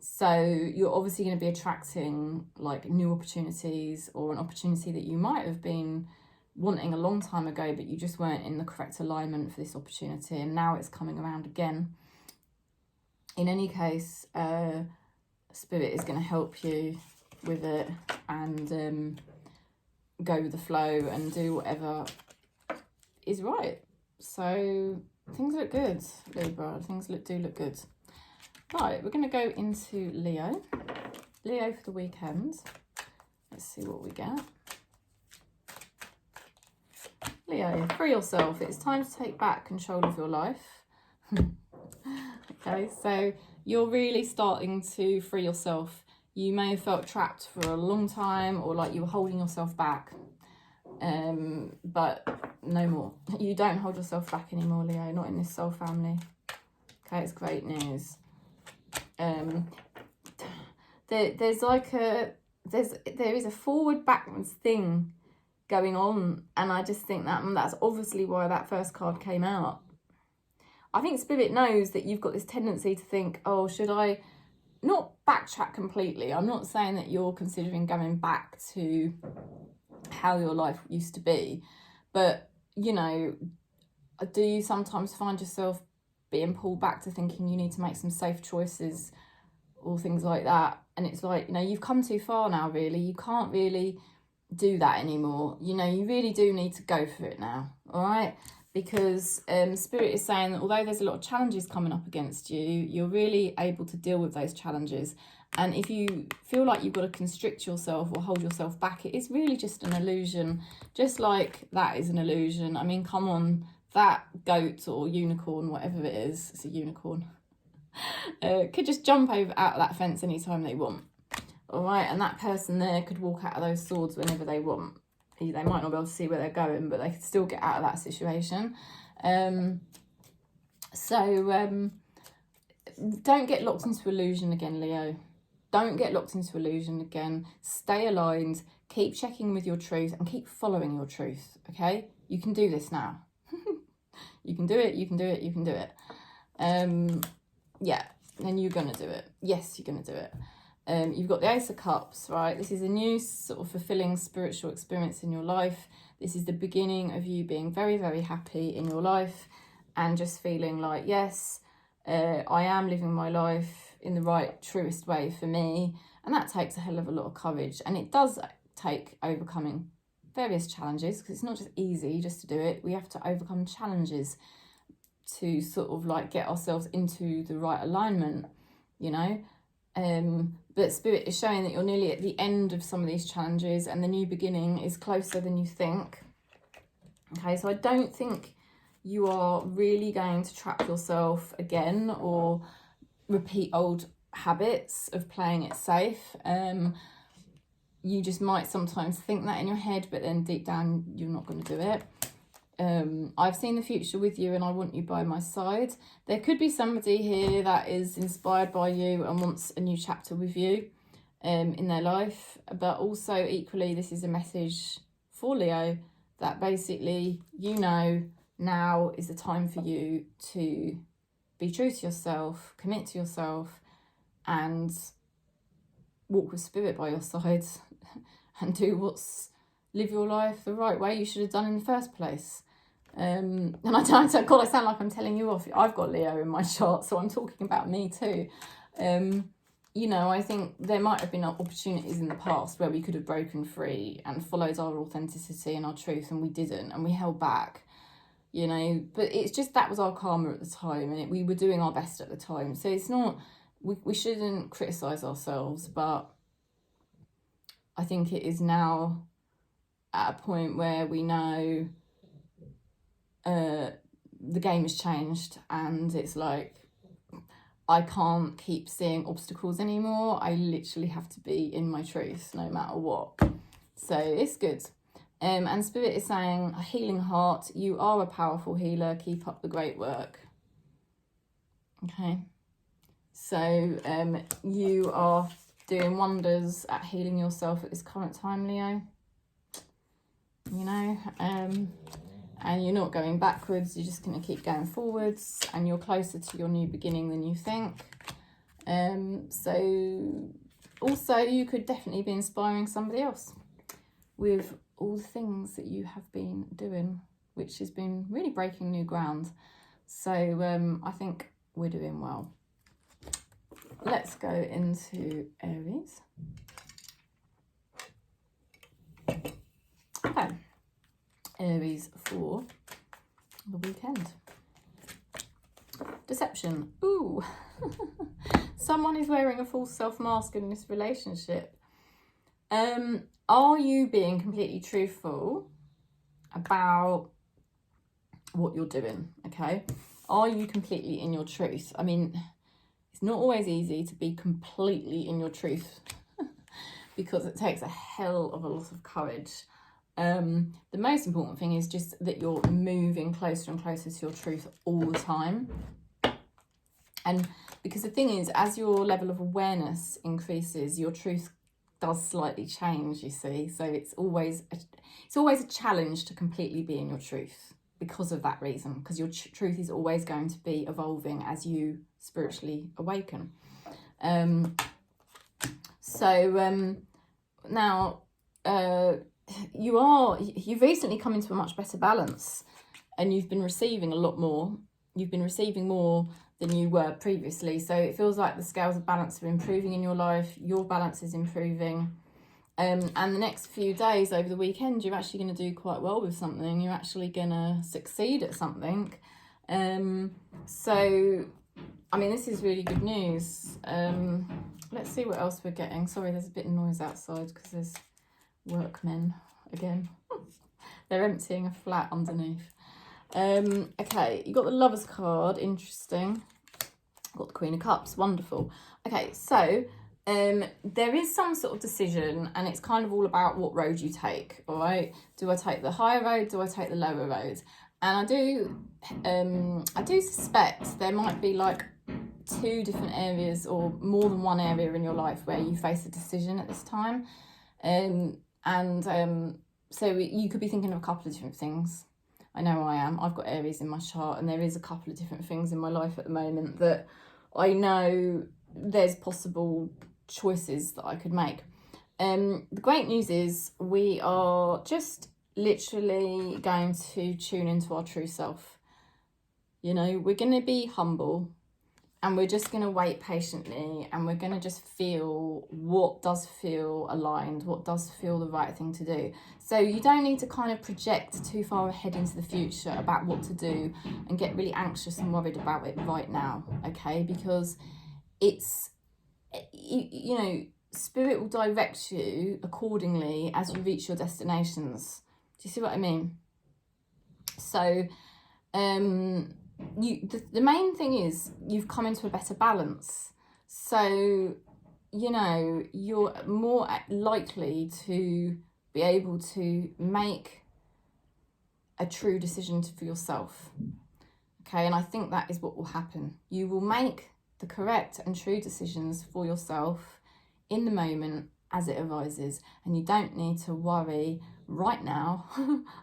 So you're obviously going to be attracting like new opportunities, or an opportunity that you might have been wanting a long time ago, but you just weren't in the correct alignment for this opportunity, and now it's coming around again. In any case, Spirit is going to help you with it, and go with the flow and do whatever is right. So things look good, Libra. Things do look good. Right, we're going to go into Leo. Leo for the weekend. Let's see what we get. Leo, free yourself. It's time to take back control of your life. Okay, so you're really starting to free yourself. You may have felt trapped for a long time, or like you were holding yourself back, but no more. You don't hold yourself back anymore, Leo, not in this soul family. Okay, it's great news. There's like there is a forward backwards thing going on, and I just think that's obviously why that first card came out. I think Spirit knows that you've got this tendency to think, oh, should I not backtrack completely? I'm not saying that you're considering going back to how your life used to be, but you know, do you sometimes find yourself being pulled back to thinking you need to make some safe choices or things like that? And it's like, you know, you've come too far now, really. You can't really do that anymore. You know, you really do need to go for it now, all right? Because Spirit is saying that although there's a lot of challenges coming up against you, you're really able to deal with those challenges. And if you feel like you've got to constrict yourself or hold yourself back, it is really just an illusion, just like that is an illusion. I mean, come on, that goat or unicorn, whatever it is, it's a unicorn, could just jump out of that fence anytime they want. All right, and that person there could walk out of those swords whenever they want. They might not be able to see where they're going, but they could still get out of that situation. So don't get locked into illusion again, Leo. Don't get locked into illusion again. Stay aligned. Keep checking with your truth and keep following your truth, okay? You can do this now. You can do it, you can do it, you can do it. Yeah, and you're going to do it. Yes, you're going to do it. You've got the Ace of Cups, right? This is a new sort of fulfilling spiritual experience in your life. This is the beginning of you being very, very happy in your life and just feeling like, yes, I am living my life in the right, truest way for me. And that takes a hell of a lot of courage. And it does take overcoming various challenges, because it's not just easy just to do it. We have to overcome challenges to sort of like get ourselves into the right alignment, you know. But Spirit is showing that you're nearly at the end of some of these challenges, and the new beginning is closer than you think. Okay, so I don't think you are really going to trap yourself again or repeat old habits of playing it safe. You just might sometimes think that in your head, but then deep down you're not going to do it. I've seen the future with you and I want you by my side. There could be somebody here that is inspired by you and wants a new chapter with you in their life, but also equally this is a message for Leo that basically, you know, now is the time for you to be true to yourself, commit to yourself, and walk with Spirit by your side and live your life the right way you should have done in the first place. And I don't, God, I sound like I'm telling you off. I've got Leo in my chart, so I'm talking about me too. You know, I think there might have been opportunities in the past where we could have broken free and followed our authenticity and our truth, and we didn't, and we held back, you know. But it's just that was our karma at the time, and we were doing our best at the time. So it's not, we shouldn't criticise ourselves, but I think it is now at a point where we know the game has changed, and it's like, I can't keep seeing obstacles anymore. I literally have to be in my truth no matter what. So it's good. And Spirit is saying, a healing heart, you are a powerful healer. Keep up the great work. Okay. So you are doing wonders at healing yourself at this current time, Leo. You know, and you're not going backwards, you're just going to keep going forwards, and you're closer to your new beginning than you think. So also you could definitely be inspiring somebody else with all the things that you have been doing, which has been really breaking new ground. So I think we're doing well. Let's go into Aries. Okay. Aries for the weekend. Deception. Ooh. Someone is wearing a false self-mask in this relationship. Are you being completely truthful about what you're doing? Okay. Are you completely in your truth? I mean, it's not always easy to be completely in your truth because it takes a hell of a lot of courage. The most important thing is just that you're moving closer and closer to your truth all the time. And because the thing is, as your level of awareness increases, your truth does slightly change, you see. So it's always a challenge to completely be in your truth because of that reason, because your truth is always going to be evolving as you spiritually awaken. Now you've recently come into a much better balance, and you've been receiving a lot more. You've been receiving more than you were previously. So it feels like the scales of balance are improving in your life. Your balance is improving. And the next few days over the weekend, you're actually going to do quite well with something. You're actually going to succeed at something. So, I mean, this is really good news. Let's see what else we're getting. Sorry, there's a bit of noise outside because there's workmen again. They're emptying a flat underneath. Okay, you got the Lovers card. Interesting. Got the Queen of Cups. Wonderful. Okay, so there is some sort of decision, and it's kind of all about what road you take. All right, do I take the higher road? Do I take the lower road? And I do suspect there might be like two different areas or more than one area in your life where you face a decision at this time. So you could be thinking of a couple of different things. I know I am. I've got Aries in my chart, and there is a couple of different things in my life at the moment that I know there's possible choices that I could make. The great news is we are just literally going to tune into our true self. You know, we're going to be humble, and we're just going to wait patiently, and we're going to just feel what does feel aligned, what does feel the right thing to do. So you don't need to kind of project too far ahead into the future about what to do and get really anxious and worried about it right now, okay? Because it's, you know, Spirit will direct you accordingly as you reach your destinations. Do you see what I mean? So, the main thing is you've come into a better balance. So, you know, you're more likely to be able to make a true decision for yourself. Okay, and I think that is what will happen. You will make the correct and true decisions for yourself in the moment as it arises, and you don't need to worry right now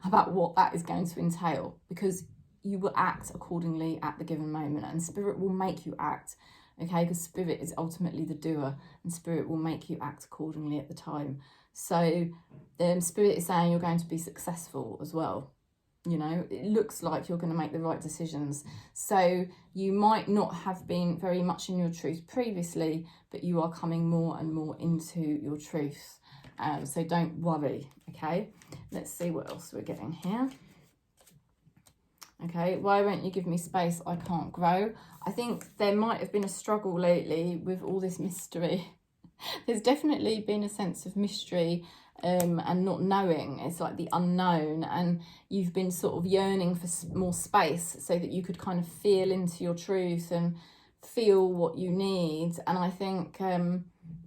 about what that is going to entail, because you will act accordingly at the given moment, and Spirit will make you act, okay? Because Spirit is ultimately the doer, and Spirit will make you act accordingly at the time. So Spirit is saying you're going to be successful as well. You know, it looks like you're going to make the right decisions. So you might not have been very much in your truth previously, but you are coming more and more into your truth. So don't worry, okay? Let's see what else we're getting here. Okay, why won't you give me space? I can't grow. I think there might have been a struggle lately with all this mystery. There's definitely been a sense of mystery and not knowing. It's like the unknown, and you've been sort of yearning for more space so that you could kind of feel into your truth and feel what you need. And I think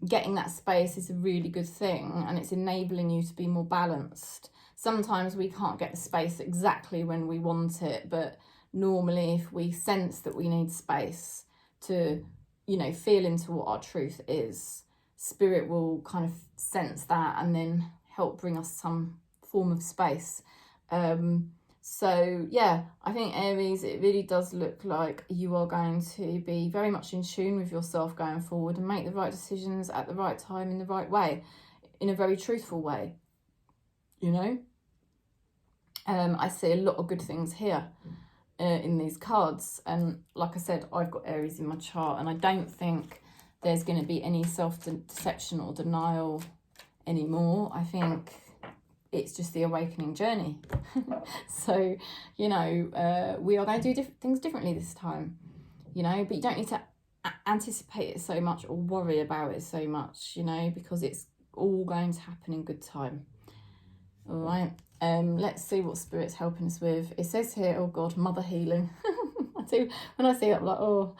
getting that space is a really good thing, and it's enabling you to be more balanced. Sometimes we can't get the space exactly when we want it, but normally if we sense that we need space to, you know, feel into what our truth is, Spirit will kind of sense that and then help bring us some form of space. So yeah, I think Aries, it really does look like you are going to be very much in tune with yourself going forward and make the right decisions at the right time in the right way, in a very truthful way, you know. I see a lot of good things here in these cards, and like I said, I've got Aries in my chart, and I don't think there's going to be any self-deception or denial anymore. I think it's just the awakening journey. So, you know, we are going to do things differently this time, you know, but you don't need to anticipate it so much or worry about it so much, you know, because it's all going to happen in good time. All right. Let's see what Spirit's helping us with. It says here, oh God, mother healing. I do, when I see that, I'm like, oh.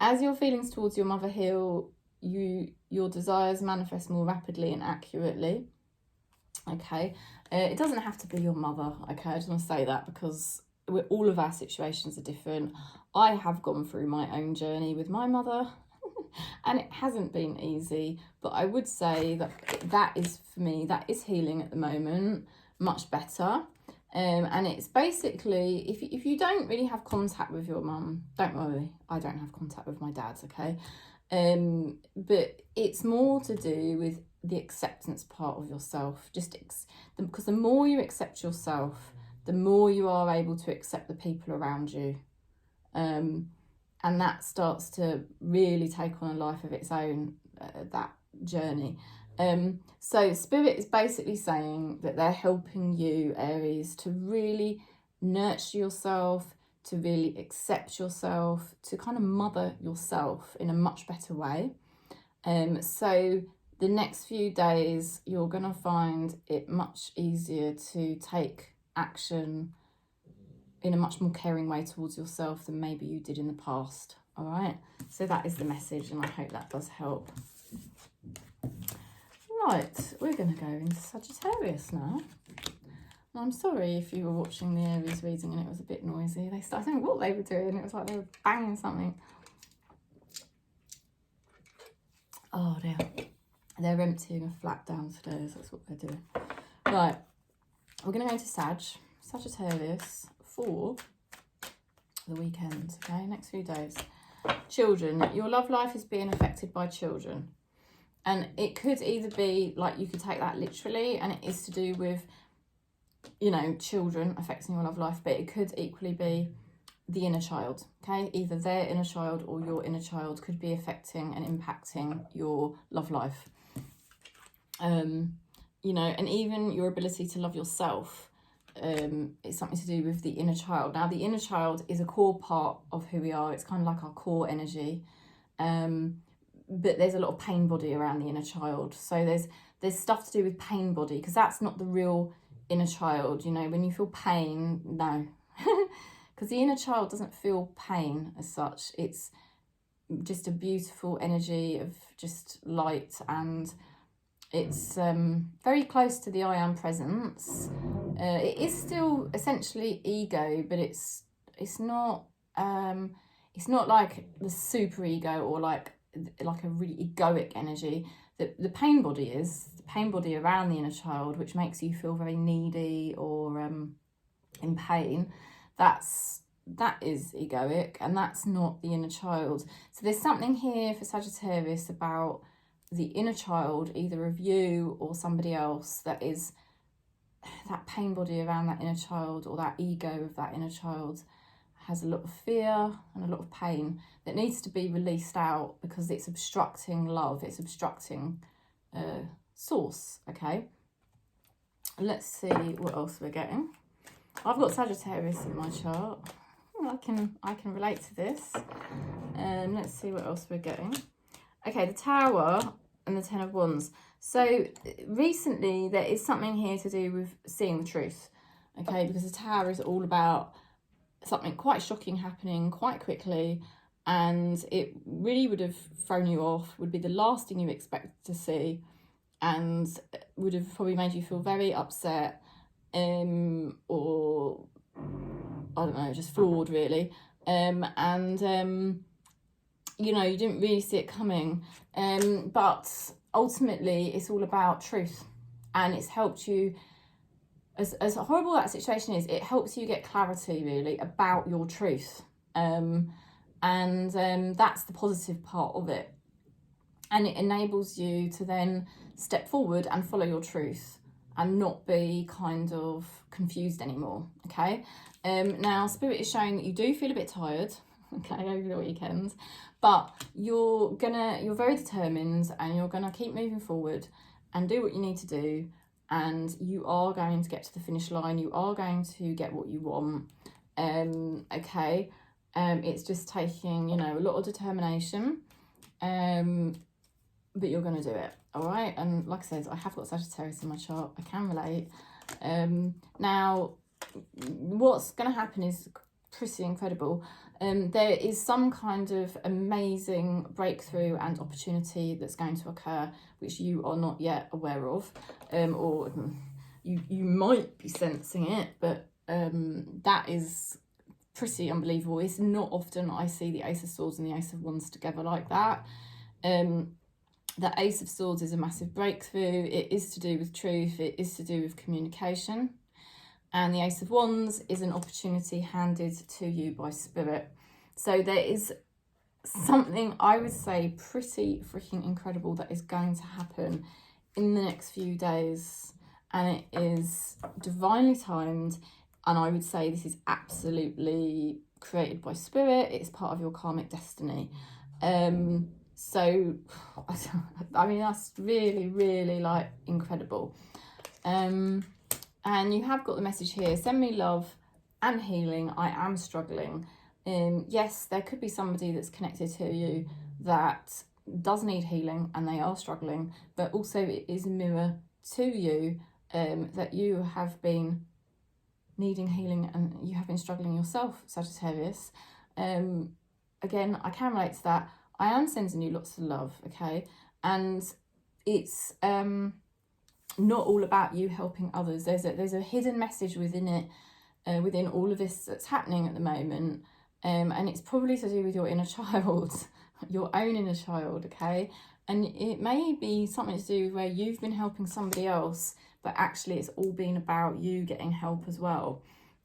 As your feelings towards your mother heal, your desires manifest more rapidly and accurately. Okay, it doesn't have to be your mother. Okay, I just want to say that because all of our situations are different. I have gone through my own journey with my mother, and it hasn't been easy. But I would say that is, for me, that is healing at the moment, much better. And it's basically, if you don't really have contact with your mum, don't worry, I don't have contact with my dad, okay? But it's more to do with the acceptance part of yourself, because the more you accept yourself, the more you are able to accept the people around you. And that starts to really take on a life of its own, that journey. So Spirit is basically saying that they're helping you, Aries, to really nurture yourself, to really accept yourself, to kind of mother yourself in a much better way. So the next few days, you're going to find it much easier to take action in a much more caring way towards yourself than maybe you did in the past. All right, so that is the message, and I hope that does help. Right, we're going to go into Sagittarius now. And I'm sorry if you were watching the Aries reading and it was a bit noisy. I don't know what they were doing. It was like they were banging something. Oh dear. They're emptying a flat downstairs. That's what they're doing. Right, we're going to go to Sagittarius for the weekend, okay? Next few days. Children, your love life is being affected by children. And it could either be, like, you could take that literally, and it is to do with, you know, children affecting your love life, but it could equally be the inner child, okay? Either their inner child or your inner child could be affecting and impacting your love life. You know, and even your ability to love yourself is something to do with the inner child. Now, the inner child is a core part of who we are. It's kind of like our core energy. But there's a lot of pain body around the inner child. So there's stuff to do with pain body, because that's not the real inner child. You know, when you feel pain, no. Because the inner child doesn't feel pain as such. It's just a beautiful energy of just light, and it's very close to the I am presence. It is still essentially ego, but it's not like the super ego or like a really egoic energy. The pain body is the pain body around the inner child, which makes you feel very needy or in pain. That is egoic, and that's not the inner child. So there's something here for Sagittarius about the inner child, either of you or somebody else, that is that pain body around that inner child, or that ego of that inner child has a lot of fear and a lot of pain that needs to be released out, because it's obstructing love, it's obstructing source. Okay, let's see what else we're getting. I've got Sagittarius in my chart. I can relate to this. Let's see what else we're getting. Okay, the Tower and the Ten of Wands. So recently there is something here to do with seeing the truth. Okay, because the Tower is all about something quite shocking happening quite quickly, and it really would have thrown you off, would be the last thing you expected to see, and would have probably made you feel very upset, or I don't know, just flawed really. You know, you didn't really see it coming. But ultimately it's all about truth, and it's helped you, as horrible that situation is, it helps you get clarity really about your truth. That's the positive part of it. And it enables you to then step forward and follow your truth and not be kind of confused anymore, okay? Now, Spirit is showing that you do feel a bit tired, okay, over the weekend, but you're very determined, and you're gonna keep moving forward and do what you need to do, and you are going to get to the finish line. You are going to get what you want, okay? It's just taking, you know, a lot of determination, but you're going to do it, all right? And like I said, I have got Sagittarius in my chart. I can relate. Now, what's going to happen is pretty incredible. There is some kind of amazing breakthrough and opportunity that's going to occur, which you are not yet aware of, or you might be sensing it, but that is pretty unbelievable. It's not often I see the Ace of Swords and the Ace of Wands together like that. The Ace of Swords is a massive breakthrough. It is to do with truth. It is to do with communication. And the Ace of Wands is an opportunity handed to you by Spirit. So there is something, I would say, pretty freaking incredible that is going to happen in the next few days. And it is divinely timed. And I would say this is absolutely created by Spirit. It's part of your karmic destiny. So, I mean, that's really, really, like, incredible. And you have got the message here: send me love and healing. I am struggling. Yes, there could be somebody that's connected to you that does need healing and they are struggling, but also it is a mirror to you, that you have been needing healing and you have been struggling yourself, Sagittarius. Again, I can relate to that. I am sending you lots of love, okay? And it's not all about you helping others. There's a hidden message within it, within all of this that's happening at the moment, and it's probably to do with your inner child, your own inner child, okay? And it may be something to do with where you've been helping somebody else, but actually it's all been about you getting help as well.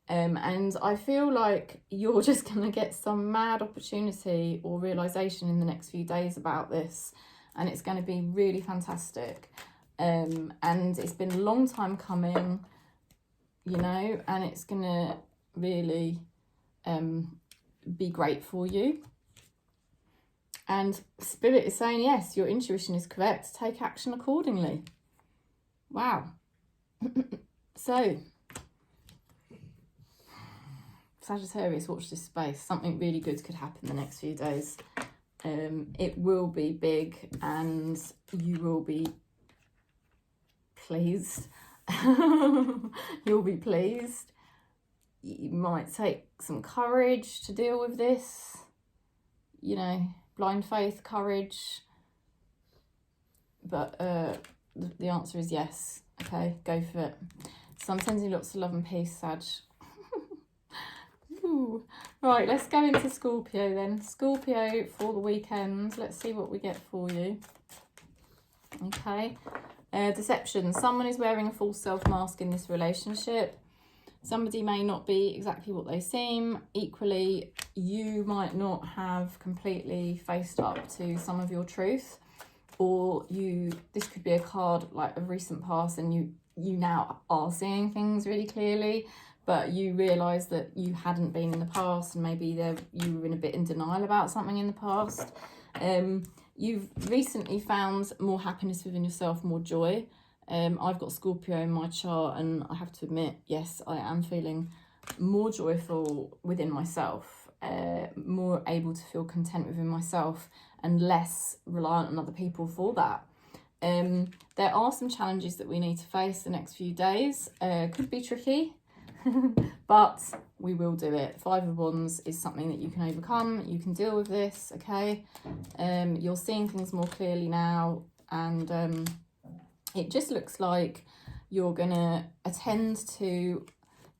And I feel like you're just going to get some mad opportunity or realisation in the next few days about this, and it's going to be really fantastic. And it's been a long time coming, you know, and it's going to really be great for you. And Spirit is saying, yes, your intuition is correct. Take action accordingly. Wow. So, Sagittarius, watch this space. Something really good could happen the next few days. It will be big and you will be pleased. You'll be pleased. You might take some courage to deal with this. You know, blind faith, courage. But the answer is yes. Okay, go for it. So I'm sending you lots of love and peace, Sag. Ooh. Right, let's go into Scorpio then. Scorpio for the weekend. Let's see what we get for you. Okay. Deception. Someone is wearing a false self mask in this relationship. Somebody may not be exactly what they seem. Equally, you might not have completely faced up to some of your truth. Or this could be a card like of recent past, and you now are seeing things really clearly, but you realise that you hadn't been in the past, and maybe you were in a bit in denial about something in the past. You've recently found more happiness within yourself, more joy. I've got Scorpio in my chart, and I have to admit, yes, I am feeling more joyful within myself, more able to feel content within myself, and less reliant on other people for that. There are some challenges that we need to face the next few days. Could be tricky, but we will do it. Five of Wands is something that you can overcome. You can deal with this, okay? You're seeing things more clearly now, and it just looks like you're going to attend to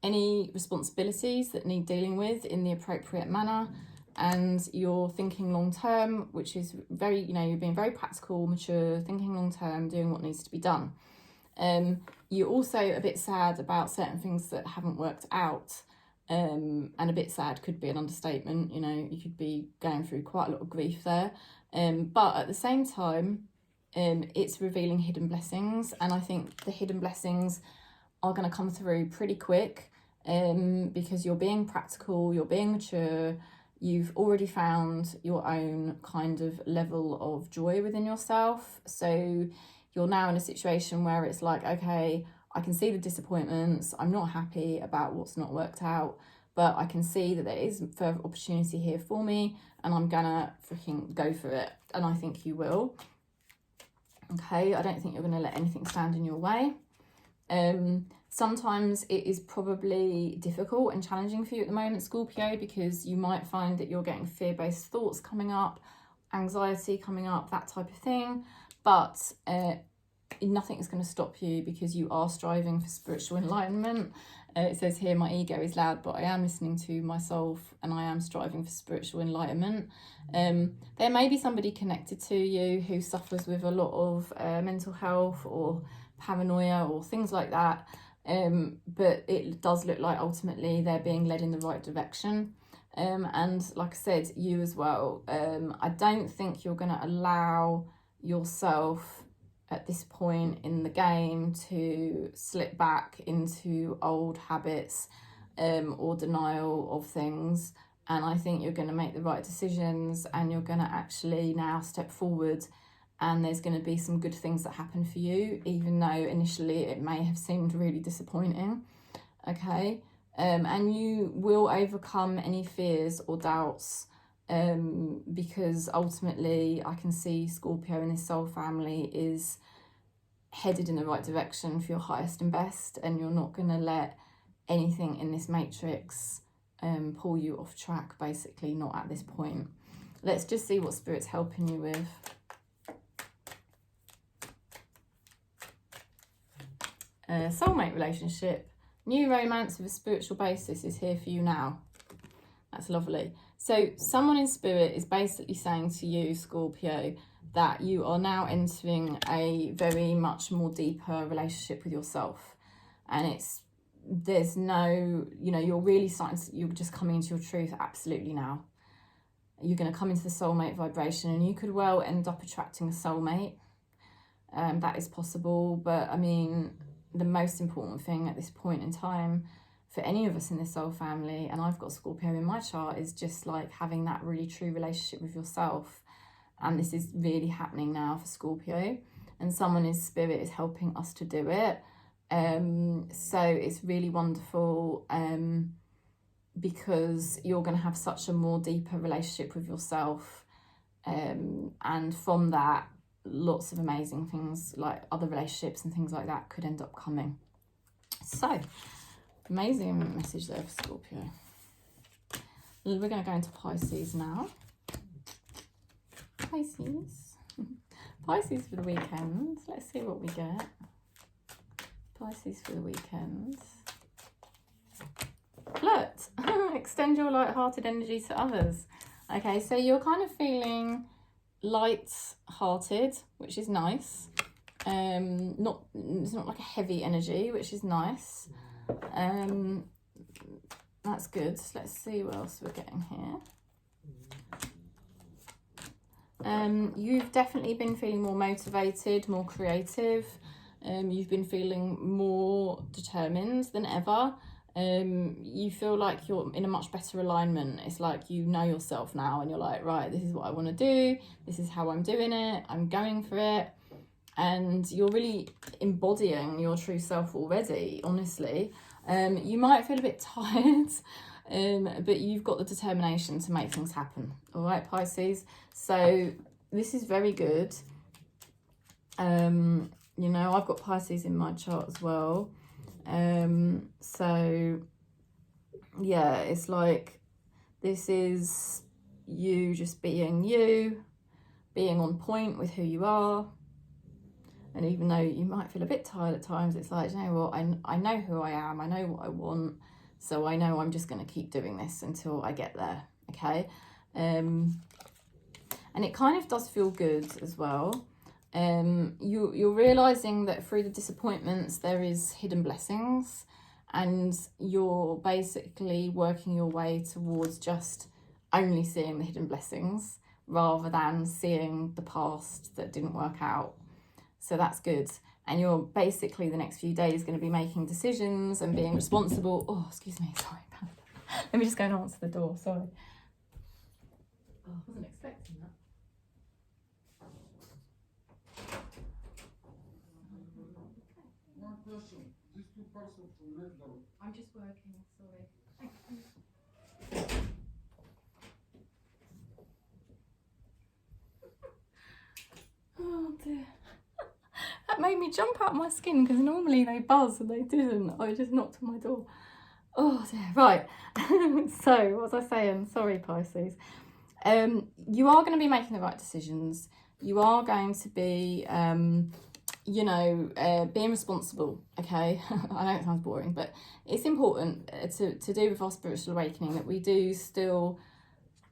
any responsibilities that need dealing with in the appropriate manner, and you're thinking long term, which is very, you're being very practical, mature, thinking long term, doing what needs to be done. You're also a bit sad about certain things that haven't worked out, and a bit sad could be an understatement. You could be going through quite a lot of grief there, but at the same time, it's revealing hidden blessings, and I think the hidden blessings are going to come through pretty quick, because you're being practical, you're being mature, you've already found your own kind of level of joy within yourself. So you're now in a situation where it's like, okay, I can see the disappointments, I'm not happy about what's not worked out, but I can see that there is further opportunity here for me, and I'm gonna freaking go for it, and I think you will. Okay, I don't think you're gonna let anything stand in your way. Sometimes it is probably difficult and challenging for you at the moment, Scorpio, because you might find that you're getting fear-based thoughts coming up, anxiety coming up, that type of thing. But nothing is going to stop you, because you are striving for spiritual enlightenment. It says here, my ego is loud, but I am listening to myself, and I am striving for spiritual enlightenment. There may be somebody connected to you who suffers with a lot of mental health or paranoia or things like that. But it does look like ultimately they're being led in the right direction. And like I said, you as well. I don't think you're going to allow yourself at this point in the game to slip back into old habits, or denial of things. And I think you're going to make the right decisions, and you're going to actually now step forward, and there's going to be some good things that happen for you, even though initially it may have seemed really disappointing. Okay, and you will overcome any fears or doubts, because ultimately I can see Scorpio in this soul family is headed in the right direction for your highest and best, and you're not going to let anything in this matrix pull you off track, basically, not at this point. Let's just see what Spirit's helping you with. Soulmate relationship, new romance with a spiritual basis is here for you now. That's lovely. So someone in spirit is basically saying to you, Scorpio, that you are now entering a very much more deeper relationship with yourself, and there's no, you're really starting to, you're just coming into your truth absolutely now. You're going to come into the soulmate vibration, and you could well end up attracting a soulmate. That is possible, but I mean, the most important thing at this point in time for any of us in this soul family, and I've got Scorpio in my chart, is just like having that really true relationship with yourself. And this is really happening now for Scorpio, and someone in spirit is helping us to do it. So it's really wonderful, because you're going to have such a more deeper relationship with yourself, and from that, lots of amazing things like other relationships and things like that could end up coming. So amazing message there for Scorpio. We're going to go into Pisces now. Pisces for the weekend. Let's see what we get. Pisces for the weekend. Flirt. Extend your light-hearted energy to others. Okay, so you're kind of feeling light-hearted, which is nice. It's not like a heavy energy, which is nice. That's good. Let's see what else we're getting here. You've definitely been feeling more motivated, more creative. You've been feeling more determined than ever. You feel like you're in a much better alignment. It's like you know yourself now and you're like, right, this is what I want to do. This is how I'm doing it. I'm going for it. And you're really embodying your true self already, honestly. You might feel a bit tired, but you've got the determination to make things happen. All right, Pisces. So this is very good. You know, I've got Pisces in my chart as well. So yeah, it's like this is you just being you, being on point with who you are. And even though you might feel a bit tired at times, it's like, you know what, I know who I am, I know what I want, so I know I'm just going to keep doing this until I get there, okay? And it kind of does feel good as well. You're realising that through the disappointments there is hidden blessings, and you're basically working your way towards just only seeing the hidden blessings rather than seeing the past that didn't work out. So that's good. And you're basically the next few days going to be making decisions and being responsible. Oh, excuse me, sorry. Let me just go and answer the door, sorry. Oh, I wasn't expecting that. One question. These two parcels from LIBRA. I'm just working, sorry. Thank you. Oh dear. That made me jump out my skin because normally they buzz and they didn't. I just knocked on my door. Oh dear. Right. So, what was I saying? Sorry, Pisces. You are going to be making the right decisions. You are going to be, you know, being responsible, okay? I know it sounds boring, but it's important to do with our spiritual awakening that we do still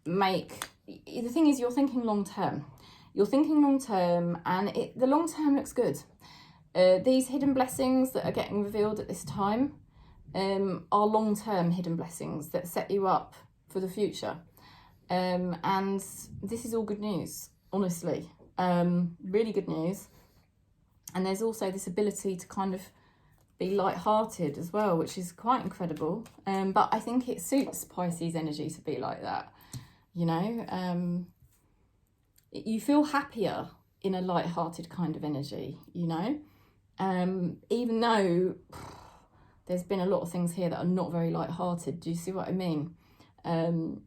make... The thing is, you're thinking long term. You're thinking long term, and the long term looks good. These hidden blessings that are getting revealed at this time are long term hidden blessings that set you up for the future. And this is all good news, honestly. Really good news. And there's also this ability to kind of be light-hearted as well, which is quite incredible. But I think it suits Pisces energy to be like that, you know. You feel happier in a light-hearted kind of energy, you know, even though there's been a lot of things here that are not very light-hearted. Do you see what I mean? And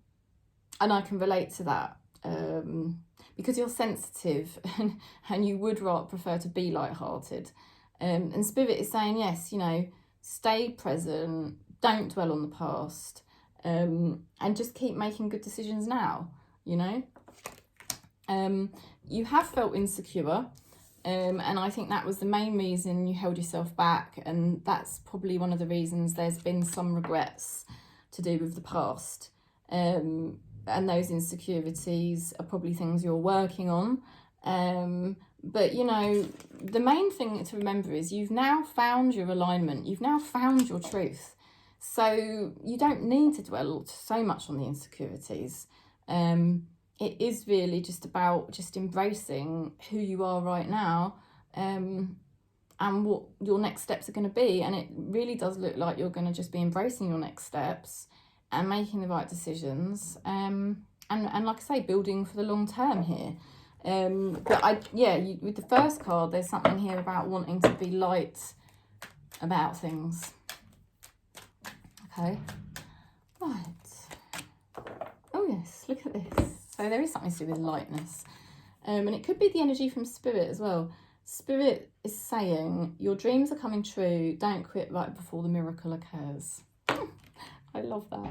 I can relate to that because you're sensitive and you would rather prefer to be light-hearted. And Spirit is saying, yes, you know, stay present, don't dwell on the past, and just keep making good decisions now, you know. You have felt insecure, and I think that was the main reason you held yourself back, and that's probably one of the reasons there's been some regrets to do with the past, and those insecurities are probably things you're working on, but you know, the main thing to remember is you've now found your alignment, you've now found your truth, so you don't need to dwell so much on the insecurities. It is really just about just embracing who you are right now, and what your next steps are going to be. And it really does look like you're going to just be embracing your next steps and making the right decisions. And like I say, building for the long term here. But with the first card, there's something here about wanting to be light about things. Okay. Right. Oh yes, look at this. So there is something to do with lightness. And it could be the energy from Spirit as well. Spirit is saying, your dreams are coming true. Don't quit right before the miracle occurs. I love that.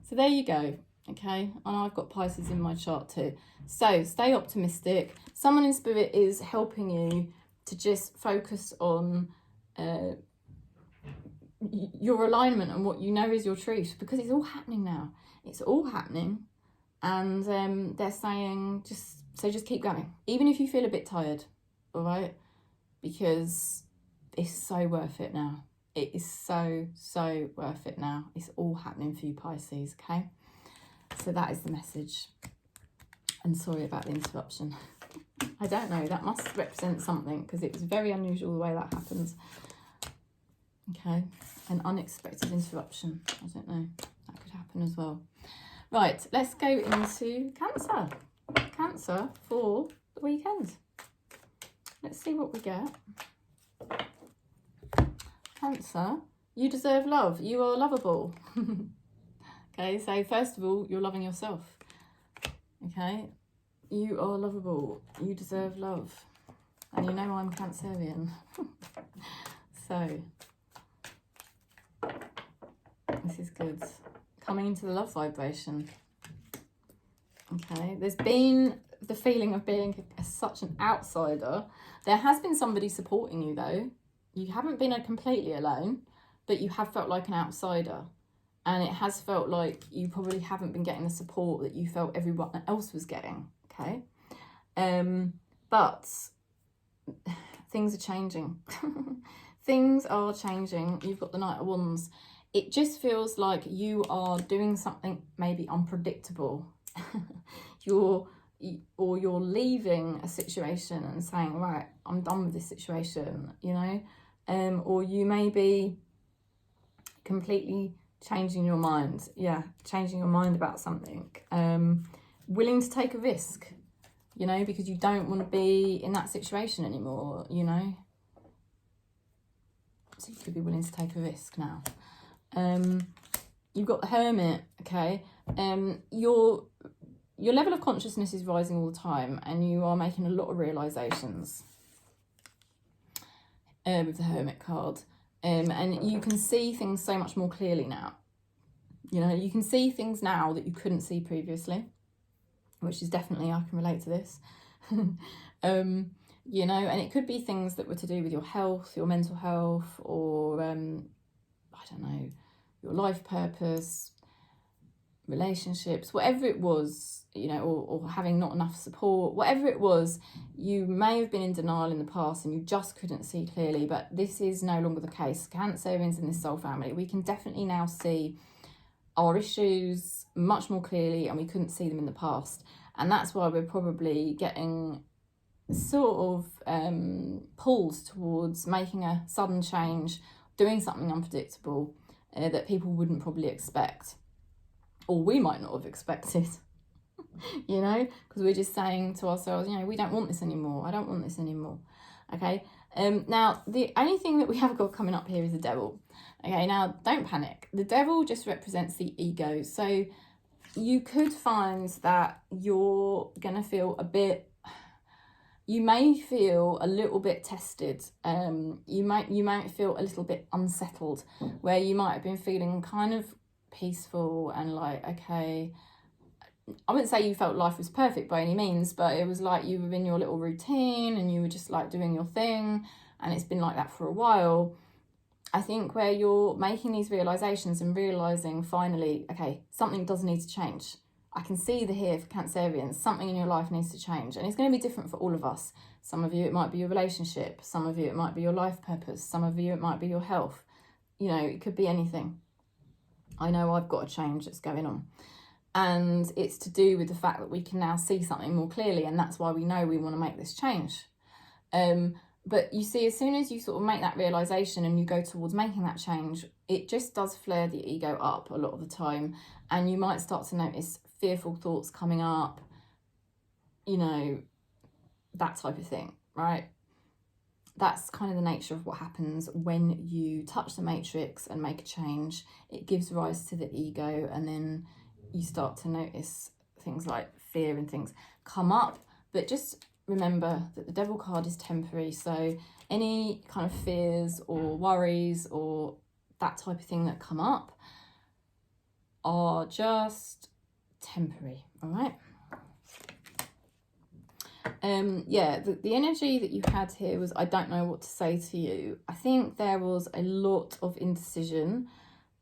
So there you go. Okay. And I've got Pisces in my chart too. So stay optimistic. Someone in Spirit is helping you to just focus on your alignment and what you know is your truth, because it's all happening now. It's all happening. And they're saying, just keep going, even if you feel a bit tired, all right? Because it's so worth it now. It is so worth it now. It's all happening for you, Pisces, okay? So that is the message. And sorry about the interruption. I don't know. That must represent something because it was very unusual the way that happens. Okay. An unexpected interruption. I don't know. That could happen as well. Right. Let's go into Cancer. Cancer for the weekend. Let's see what we get. Cancer. You deserve love. You are lovable. Okay. So first of all, you're loving yourself. Okay. You are lovable. You deserve love. And you know I'm Cancerian. So, this is good. Coming into the love vibration. Okay. There's been the feeling of being such an outsider. There has been somebody supporting you though. You haven't been completely alone, but you have felt like an outsider. And it has felt like you probably haven't been getting the support that you felt everyone else was getting. Okay, but things are changing. Things are changing. You've got the Knight of Wands. It just feels like you are doing something maybe unpredictable. You're leaving a situation and saying, right, I'm done with this situation, you know, or you may be completely changing your mind. Yeah, changing your mind about something. Willing to take a risk, you know, because you don't want to be in that situation anymore, you know. So you could be willing to take a risk now. You've got the Hermit, okay. Your level of consciousness is rising all the time and you are making a lot of realizations with the Hermit card. And you can see things so much more clearly now. You know, you can see things now that you couldn't see previously, which is definitely, I can relate to this. You know, and it could be things that were to do with your health, your mental health, or, I don't know, your life purpose, relationships, whatever it was, you know, or having not enough support, whatever it was, you may have been in denial in the past and you just couldn't see clearly, but this is no longer the case. Cancerians in this soul family, we can definitely now see our issues much more clearly and we couldn't see them in the past. And that's why we're probably getting sort of pulled towards making a sudden change, doing something unpredictable that people wouldn't probably expect, or we might not have expected. You know, because we're just saying to ourselves, you know, we don't want this anymore. I don't want this anymore. Okay. Now, the only thing that we have got coming up here is the devil. Okay, now don't panic. The devil just represents the ego. So you could find that you're going to feel a bit, you may feel a little bit tested. You might feel a little bit unsettled, where you might have been feeling kind of peaceful and like, okay, I wouldn't say you felt life was perfect by any means, but it was like you were in your little routine and you were just like doing your thing, and it's been like that for a while. I think where you're making these realizations and realizing finally, okay, something does need to change. I can see the here for Cancerians, something in your life needs to change, and it's going to be different for all of us. Some of you, it might be your relationship. Some of you, it might be your life purpose. Some of you, it might be your health. You know, it could be anything. I know I've got a change that's going on. And it's to do with the fact that we can now see something more clearly, and that's why we know we want to make this change. But you see, as soon as you sort of make that realization and you go towards making that change, it just does flare the ego up a lot of the time, and you might start to notice fearful thoughts coming up, you know, that type of thing, right? That's kind of the nature of what happens when you touch the matrix and make a change. It gives rise to the ego, and then you start to notice things like fear and things come up. But just remember that the devil card is temporary. So any kind of fears or worries or that type of thing that come up are just temporary, all right? Yeah, the energy that you had here was, I don't know what to say to you. I think there was a lot of indecision,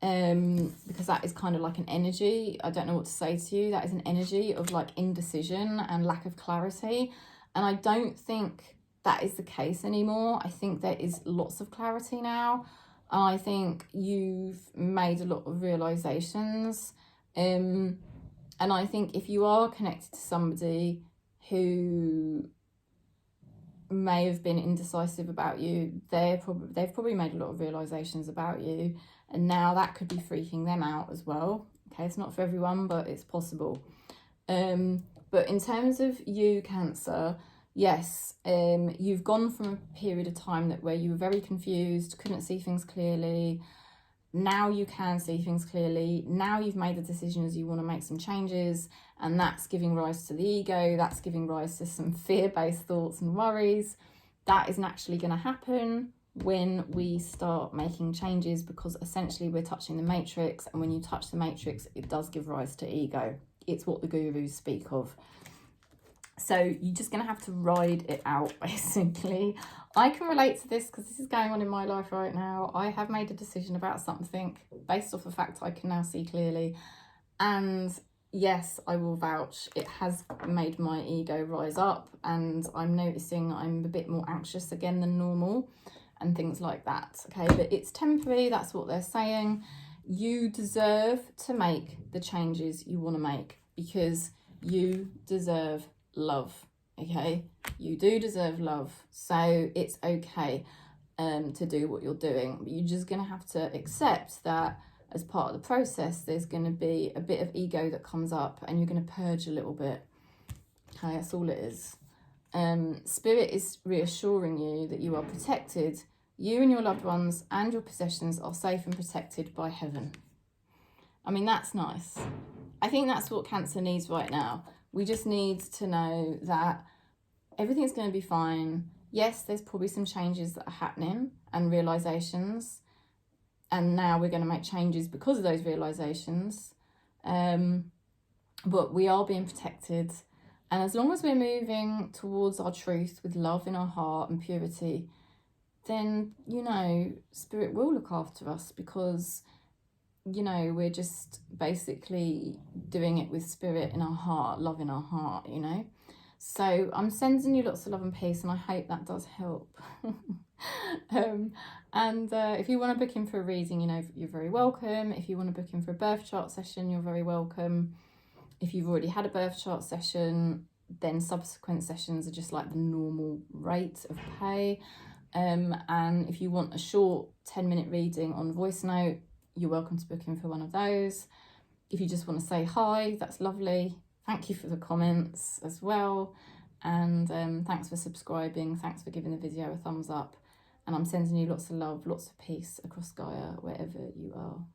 because that is kind of like an energy. I don't know what to say to you. That is an energy of like indecision and lack of clarity. And I don't think that is the case anymore. I think there is lots of clarity now. I think you've made a lot of realizations. And I think if you are connected to somebody who may have been indecisive about you, they've probably made a lot of realizations about you, and now that could be freaking them out as well. Okay, it's not for everyone, but it's possible. But in terms of you, Cancer, yes, you've gone from a period of time where you were very confused, couldn't see things clearly. Now you can see things clearly. Now you've made the decisions, you want to make some changes, and that's giving rise to the ego. That's giving rise to some fear-based thoughts and worries. That is naturally going to happen when we start making changes, because essentially we're touching the matrix, and when you touch the matrix, it does give rise to ego. It's what the gurus speak of. So you're just going to have to ride it out, basically. I can relate to this because this is going on in my life right now. I have made a decision about something based off the fact I can now see clearly. And yes, I will vouch, it has made my ego rise up, and I'm noticing I'm a bit more anxious again than normal and things like that. Okay, but it's temporary. That's what they're saying. You deserve to make the changes you want to make, because you deserve love. Okay, you do deserve love, so it's okay to do what you're doing, but you're just going to have to accept that as part of the process there's going to be a bit of ego that comes up, and you're going to purge a little bit. Okay, that's all it is. Spirit is reassuring you that you are protected. You and your loved ones and your possessions are safe and protected by heaven. I mean, that's nice. I think that's what Cancer needs right now. We just need to know that everything's going to be fine. Yes, there's probably some changes that are happening and realizations, and now we're going to make changes because of those realizations. But we are being protected, and as long as we're moving towards our truth with love in our heart and purity, then, you know, Spirit will look after us, because, you know, we're just basically doing it with Spirit in our heart, love in our heart, you know. So I'm sending you lots of love and peace, and I hope that does help. If you want to book in for a reading, you know, you're very welcome. If you want to book in for a birth chart session, you're very welcome. If you've already had a birth chart session, then subsequent sessions are just like the normal rate of pay. And if you want a short 10-minute reading on voice note, you're welcome to book in for one of those. If you just want to say hi, that's lovely. Thank you for the comments as well. And thanks for subscribing. Thanks for giving the video a thumbs up. And I'm sending you lots of love, lots of peace across Gaia, wherever you are.